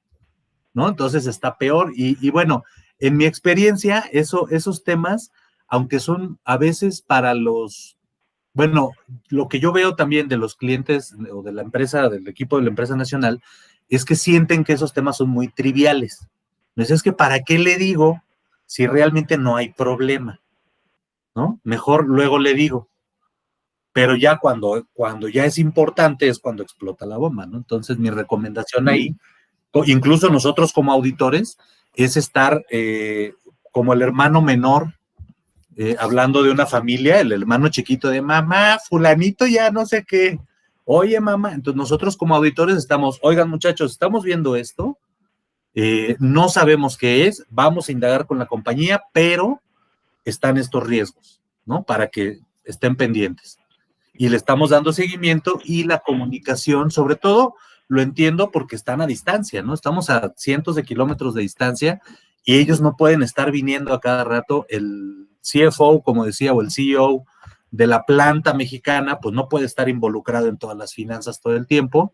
¿no? Entonces está peor, y bueno, en mi experiencia, esos temas, aunque son a veces para bueno, lo que yo veo también de los clientes o de la empresa, del equipo de la empresa nacional, es que sienten que esos temas son muy triviales. Entonces es que ¿para qué le digo si realmente no hay problema? ¿No? Mejor luego le digo. Pero ya cuando ya es importante es cuando explota la bomba, ¿no? Entonces mi recomendación ahí, incluso nosotros como auditores, es estar como el hermano menor, hablando de una familia, el hermano chiquito de mamá, fulanito ya no sé qué, oye mamá, entonces nosotros como auditores estamos, oigan muchachos, estamos viendo esto, no sabemos qué es, vamos a indagar con la compañía, pero están estos riesgos, ¿no? Para que estén pendientes. Y le estamos dando seguimiento y la comunicación, sobre todo, lo entiendo porque están a distancia, ¿no? Estamos a cientos de kilómetros de distancia y ellos no pueden estar viniendo a cada rato. El CFO, como decía, o el CEO de la planta mexicana, pues no puede estar involucrado en todas las finanzas todo el tiempo.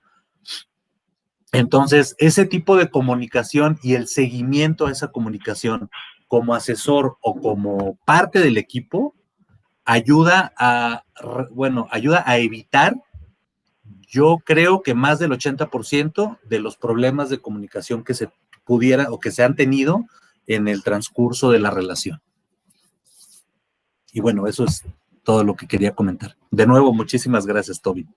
Entonces, ese tipo de comunicación y el seguimiento a esa comunicación como asesor o como parte del equipo ayuda a evitar, yo creo que más del 80% de los problemas de comunicación que se pudiera o que se han tenido en el transcurso de la relación. Y bueno, eso es todo lo que quería comentar. De nuevo, muchísimas gracias, Toby.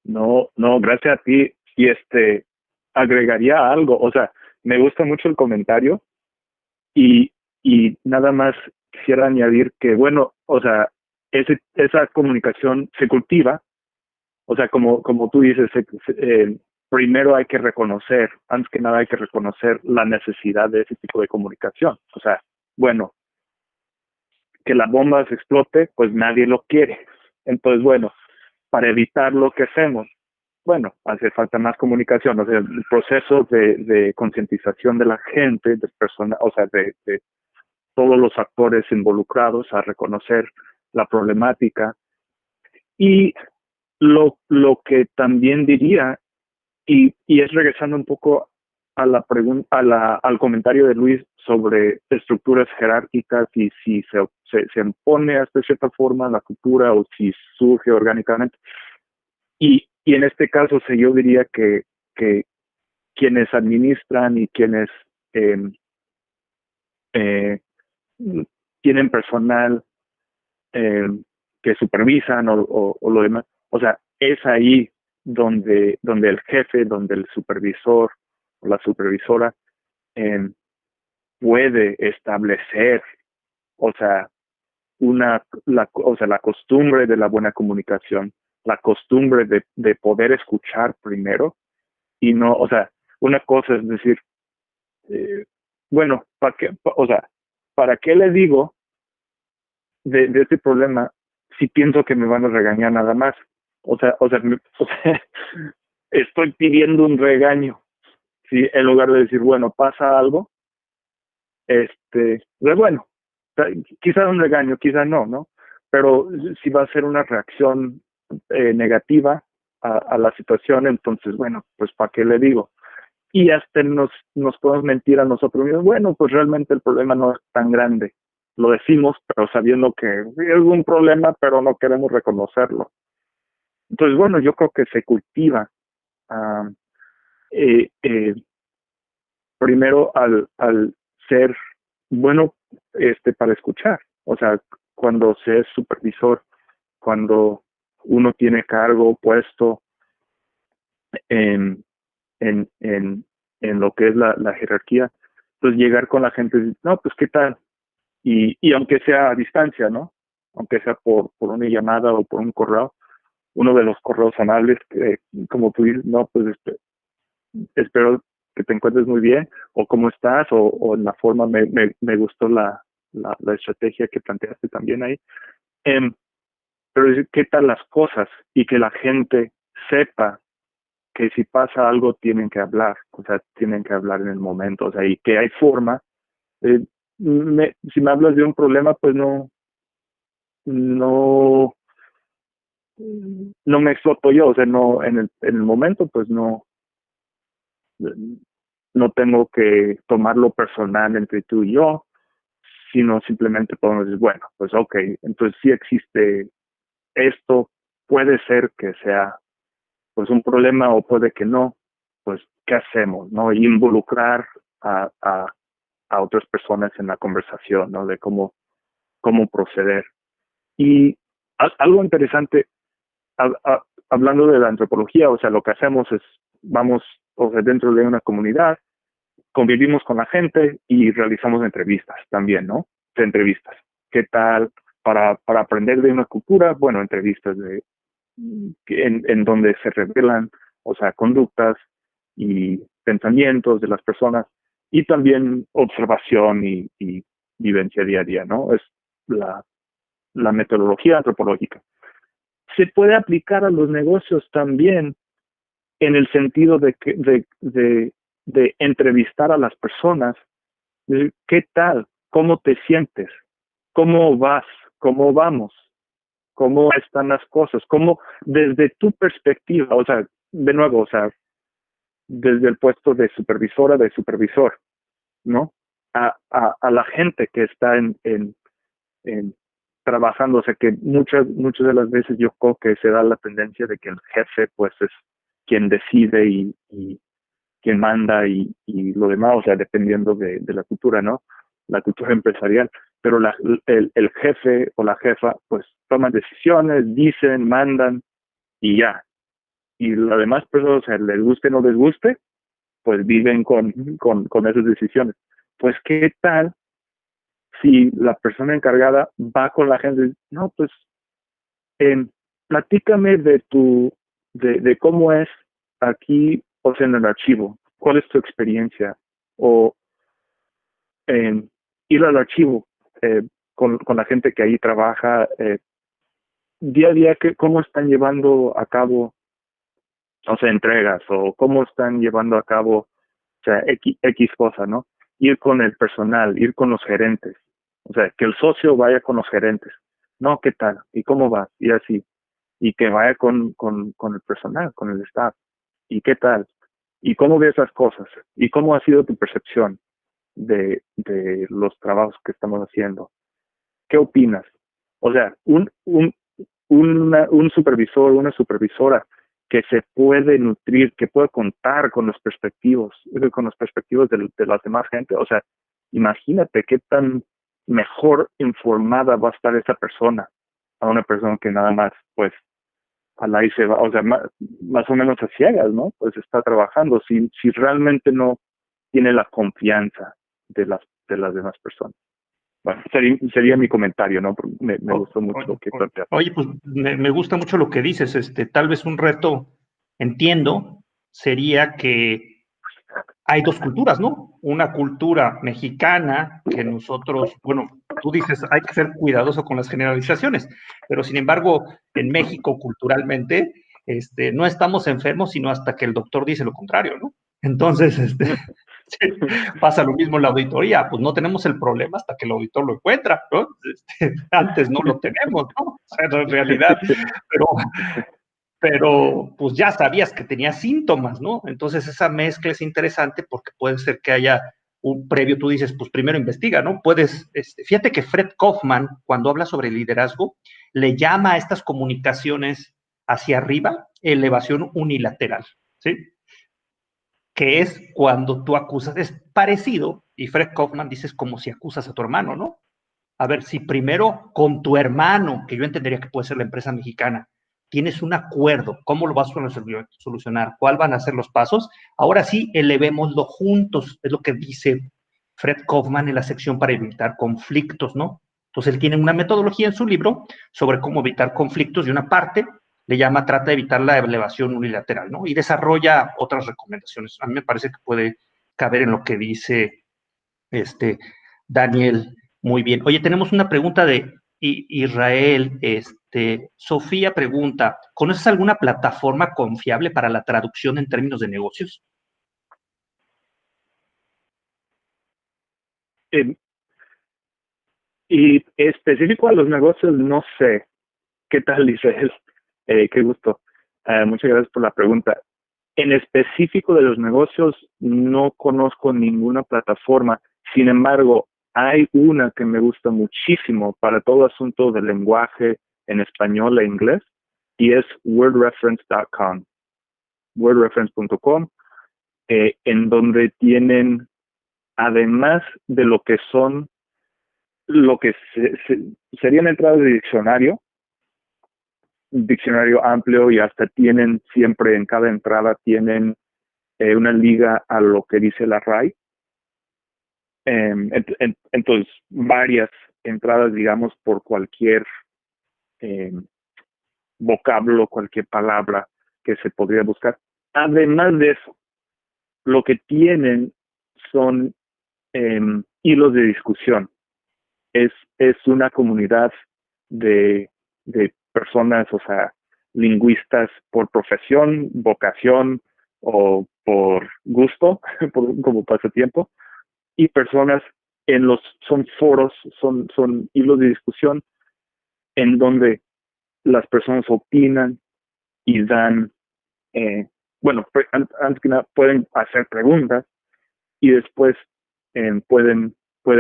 No, gracias a ti. Y agregaría algo, o sea, me gusta mucho el comentario y nada más quisiera añadir que, bueno, o sea, esa comunicación se cultiva, o sea, como tú dices, primero hay que reconocer, antes que nada hay que reconocer la necesidad de ese tipo de comunicación. O sea, bueno, que la bomba se explote, pues nadie lo quiere. Entonces, bueno, para evitarlo, ¿qué hacemos? Bueno, hace falta más comunicación, o sea, el proceso de concientización de la gente, de personas, o sea, de todos los actores involucrados a reconocer la problemática. Y lo que también diría, y es regresando un poco a la pregunta, al comentario de Luis sobre estructuras jerárquicas y si se impone hasta cierta forma la cultura o si surge orgánicamente. Y en este caso, yo diría que quienes administran y quienes tienen personal que supervisan o lo demás, o sea, es ahí donde el jefe, donde el supervisor o la supervisora puede establecer, o sea, la costumbre de la buena comunicación, la costumbre de poder escuchar primero y no, o sea, una cosa es decir, bueno, ¿para qué le digo de este problema si pienso que me van a regañar nada más? O sea, estoy pidiendo un regaño, ¿sí? En lugar de decir, bueno, pasa algo, pues bueno, quizás un regaño, quizás no, pero si va a ser una reacción negativa a la situación, entonces, bueno, pues ¿para qué le digo? Y hasta nos podemos mentir a nosotros mismos, bueno, pues realmente el problema no es tan grande. Lo decimos, pero sabiendo que es un problema, pero no queremos reconocerlo. Entonces, bueno, yo creo que se cultiva primero al ser bueno para escuchar. O sea, cuando se es supervisor, cuando uno tiene cargo, puesto, en, en lo que es la jerarquía. Entonces llegar con la gente y decir, no, pues qué tal, y aunque sea a distancia, ¿no? Aunque sea por una llamada o por un correo, uno de los correos amables, que, como tú dices, no, pues espero que te encuentres muy bien, o cómo estás, o en la forma, me gustó la estrategia que planteaste también ahí. Pero decir, ¿qué tal las cosas? Y que la gente sepa que si pasa algo tienen que hablar, o sea, tienen que hablar en el momento, o sea, y que hay forma. Eh, si me hablas de un problema, pues no, no me exploto yo, o sea, no, en el momento, pues no tengo que tomarlo personal entre tú y yo, sino simplemente podemos decir, bueno, pues ok, entonces sí existe esto, puede ser que sea pues un problema o puede que no, pues ¿qué hacemos? ¿No? Y involucrar a otras personas en la conversación, ¿no? De cómo proceder. Y algo interesante, hablando de la antropología, o sea, lo que hacemos es, vamos, o sea, dentro de una comunidad, convivimos con la gente y realizamos entrevistas también, ¿no? De entrevistas. ¿Qué tal? Para aprender de una cultura, bueno, entrevistas en donde se revelan, o sea, conductas y pensamientos de las personas, y también observación y vivencia día a día, ¿no? Es la metodología antropológica. Se puede aplicar a los negocios también en el sentido de entrevistar a las personas. ¿Qué tal? ¿Cómo te sientes? ¿Cómo vas? ¿Cómo vamos? ¿Cómo están las cosas? ¿Cómo, desde tu perspectiva, o sea, de nuevo, o sea, desde el puesto de supervisora, de supervisor, ¿no? A la gente que está en trabajando, o sea, que muchas de las veces yo creo que se da la tendencia de que el jefe, pues, es quien decide y quien manda y lo demás, o sea, dependiendo de la cultura, ¿no? La cultura empresarial. Pero el jefe o la jefa, pues, toman decisiones, dicen, mandan y ya. Y las demás personas, o sea, les guste o no les guste, pues viven con esas decisiones. Pues, ¿qué tal si la persona encargada va con la gente y dice, no, pues, platícame de cómo es aquí, o sea, en el archivo, cuál es tu experiencia, o ir al archivo con la gente que ahí trabaja, día a día, cómo están llevando a cabo, o sea, entregas, o cómo están llevando a cabo, o sea, X cosa, ¿no? Ir con el personal, ir con los gerentes, o sea, que el socio vaya con los gerentes, no, ¿qué tal? ¿Y cómo va? Y así, y que vaya con el personal, con el staff, ¿y qué tal? ¿Y cómo ves las cosas? ¿Y cómo ha sido tu percepción de los trabajos que estamos haciendo? ¿Qué opinas? O sea, un supervisor, una supervisora que se puede nutrir, que puede contar con los perspectivos de las demás gente. O sea, imagínate qué tan mejor informada va a estar esa persona a una persona que nada más, pues, al ahí se va, o sea, más o menos a ciegas, ¿no? Pues está trabajando, si realmente no tiene la confianza de las demás personas. Bueno, sería mi comentario, ¿no? Me gustó mucho lo que planteaste. Oye, pues me gusta mucho lo que dices. Tal vez un reto, entiendo, sería que hay dos culturas, ¿no? Una cultura mexicana que nosotros, bueno, tú dices, hay que ser cuidadoso con las generalizaciones, pero sin embargo, en México culturalmente, no estamos enfermos sino hasta que el doctor dice lo contrario, ¿no? Entonces, sí, pasa lo mismo en la auditoría, pues no tenemos el problema hasta que el auditor lo encuentra, ¿no? Antes no lo tenemos, ¿no? O sea, en realidad, pero pues ya sabías que tenía síntomas, ¿no? Entonces esa mezcla es interesante porque puede ser que haya un previo, tú dices, pues primero investiga, ¿no? Puedes, fíjate que Fred Kaufman, cuando habla sobre liderazgo, le llama a estas comunicaciones hacia arriba elevación unilateral, ¿sí? Que es cuando tú acusas, es parecido, y Fred Kaufman dice, es como si acusas a tu hermano, ¿no? A ver, si primero con tu hermano, que yo entendería que puede ser la empresa mexicana, tienes un acuerdo, ¿cómo lo vas a solucionar? ¿Cuál van a ser los pasos? Ahora sí, elevémoslo juntos, es lo que dice Fred Kaufman en la sección para evitar conflictos, ¿no? Entonces él tiene una metodología en su libro sobre cómo evitar conflictos y una parte le llama trata de evitar la elevación unilateral, ¿no? Y desarrolla otras recomendaciones. A mí me parece que puede caber en lo que dice Daniel muy bien. Oye, tenemos una pregunta de Israel. Sofía pregunta, ¿conoces alguna plataforma confiable para la traducción en términos de negocios? Y específico a los negocios, no sé. ¿Qué tal, Israel? Qué gusto. Muchas gracias por la pregunta. En específico de los negocios, no conozco ninguna plataforma. Sin embargo, hay una que me gusta muchísimo para todo asunto de lenguaje en español e inglés, y es wordreference.com. Wordreference.com, en donde tienen, además de lo que son, lo que serían entradas de diccionario amplio, y hasta tienen siempre en cada entrada tienen una liga a lo que dice la RAI. Entonces, varias entradas, digamos, por cualquier vocablo, cualquier palabra que se podría buscar. Además de eso, lo que tienen son hilos de discusión. Es una comunidad de personas, o sea, lingüistas por profesión, vocación o por gusto, como pasatiempo, y personas son foros, son hilos de discusión en donde las personas opinan y dan, antes que nada pueden hacer preguntas, y después pueden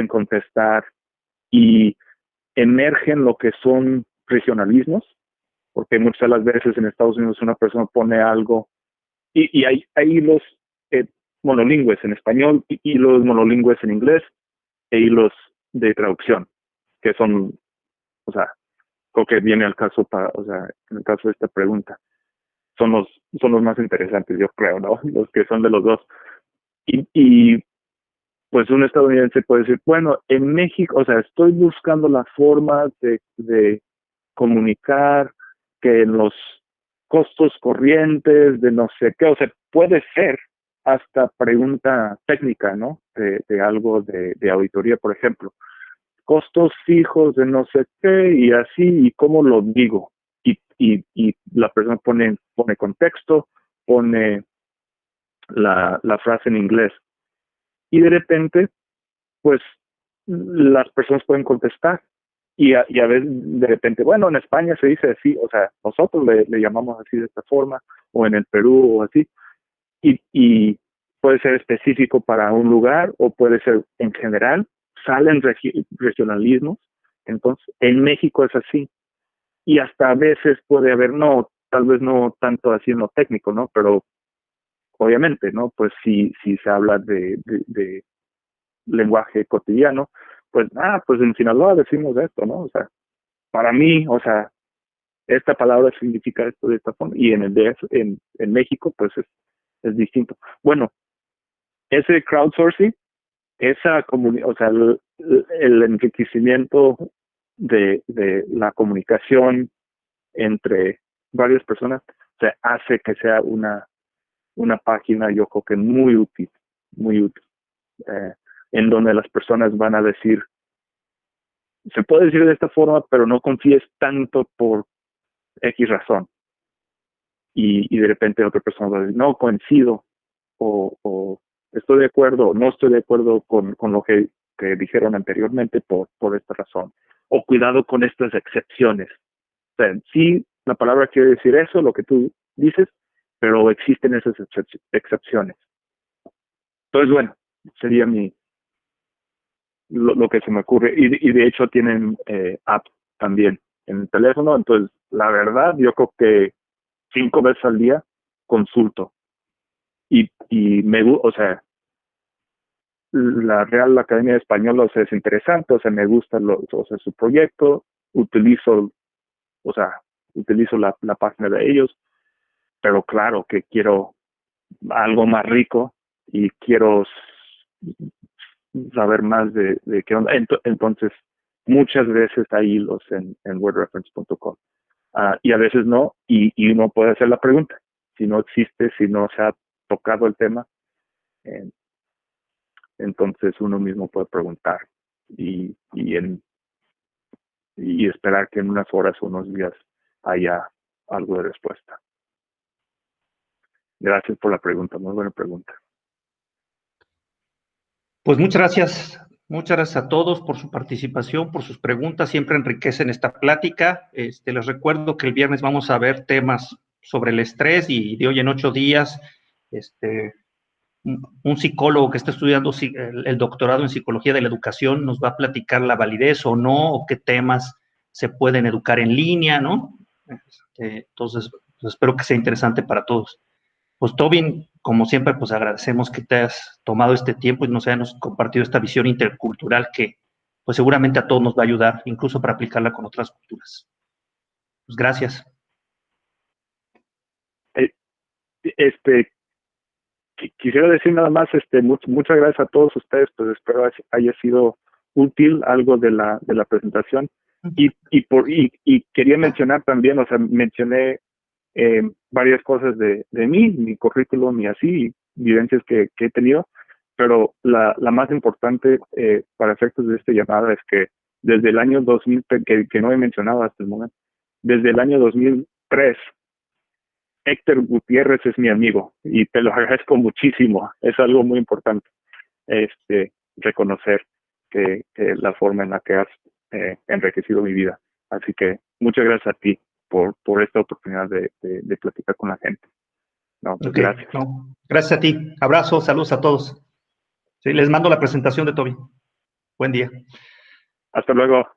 contestar, y emergen lo que son regionalismos, porque muchas de las veces en Estados Unidos una persona pone algo y hay hilos monolingües en español, y hilos monolingües en inglés, e hilos de traducción, que son, o sea, creo que viene al caso o sea, en el caso de esta pregunta, son los más interesantes, yo creo, ¿no? Los que son de los dos. Y pues un estadounidense puede decir, bueno, en México, o sea, estoy buscando la forma de comunicar que en los costos corrientes de no sé qué, o sea, puede ser hasta pregunta técnica, ¿no? De algo de auditoría, por ejemplo. Costos fijos de no sé qué, y así, y cómo lo digo. Y la persona pone contexto, pone la frase en inglés. Y de repente, pues, las personas pueden contestar. Y a veces, de repente, bueno, en España se dice así, o sea, nosotros le llamamos así de esta forma, o en el Perú, o así. Y puede ser específico para un lugar, o puede ser en general. Salen regionalismos. Entonces, en México es así. Y hasta a veces puede haber, no, tal vez no tanto así en lo técnico, ¿no? Pero obviamente, ¿no? Pues si se habla de lenguaje cotidiano, pues, pues en Sinaloa decimos esto, ¿no? O sea, para mí, o sea, esta palabra significa esto de esta forma, y en el DF, en México, pues es distinto. Bueno, ese crowdsourcing, esa comunidad, o sea, el enriquecimiento de la comunicación entre varias personas, o sea, hace que sea una página, yo creo que muy útil, en donde las personas van a decir, se puede decir de esta forma, pero no confíes tanto por X razón. Y de repente otra persona va a decir, no, coincido, o estoy de acuerdo, o no estoy de acuerdo con lo que dijeron anteriormente por esta razón. O cuidado con estas excepciones. O sea, sí, la palabra quiere decir eso, lo que tú dices, pero existen esas excepciones. Entonces, bueno, sería lo que se me ocurre. Y de hecho tienen app también en el teléfono. Entonces, la verdad, yo creo que 5 veces al día consulto. Y o sea, la Real Academia Española, o sea, es interesante, o sea, me gusta o sea, su proyecto, utilizo, o sea, utilizo la página de ellos, pero claro que quiero algo más rico y quiero saber más de qué onda. Entonces, muchas veces hay hilos en wordreference.com. Y a veces no, y uno puede hacer la pregunta. Si no existe, si no se ha tocado el tema, entonces uno mismo puede preguntar y esperar que en unas horas o unos días haya algo de respuesta. Gracias por la pregunta, muy buena pregunta. Pues muchas gracias a todos por su participación, por sus preguntas, siempre enriquecen esta plática. Les recuerdo que el viernes vamos a ver temas sobre el estrés y de hoy en 8 días, un psicólogo que está estudiando el doctorado en psicología de la educación nos va a platicar la validez o no, o qué temas se pueden educar en línea, ¿no? Entonces, pues espero que sea interesante para todos. Pues Tobin, como siempre, pues agradecemos que te hayas tomado este tiempo y nos hayas compartido esta visión intercultural que pues seguramente a todos nos va a ayudar, incluso para aplicarla con otras culturas. Pues gracias. Quisiera decir nada más, muchas gracias a todos ustedes, pues espero haya sido útil algo de la presentación y quería mencionar también, o sea, mencioné varias cosas de mí, mi currículum y así, vivencias que he tenido, pero la más importante para efectos de esta llamada es que desde el año 2000, que no he mencionado hasta el momento, desde el año 2003, Héctor Gutiérrez es mi amigo y te lo agradezco muchísimo. Es algo muy importante reconocer que la forma en la que has enriquecido mi vida. Así que muchas gracias a ti por esta oportunidad de platicar con la gente. No, pues okay. Gracias. No, gracias a ti. Abrazos, saludos a todos. Sí, les mando la presentación de Toby. Buen día. Hasta luego.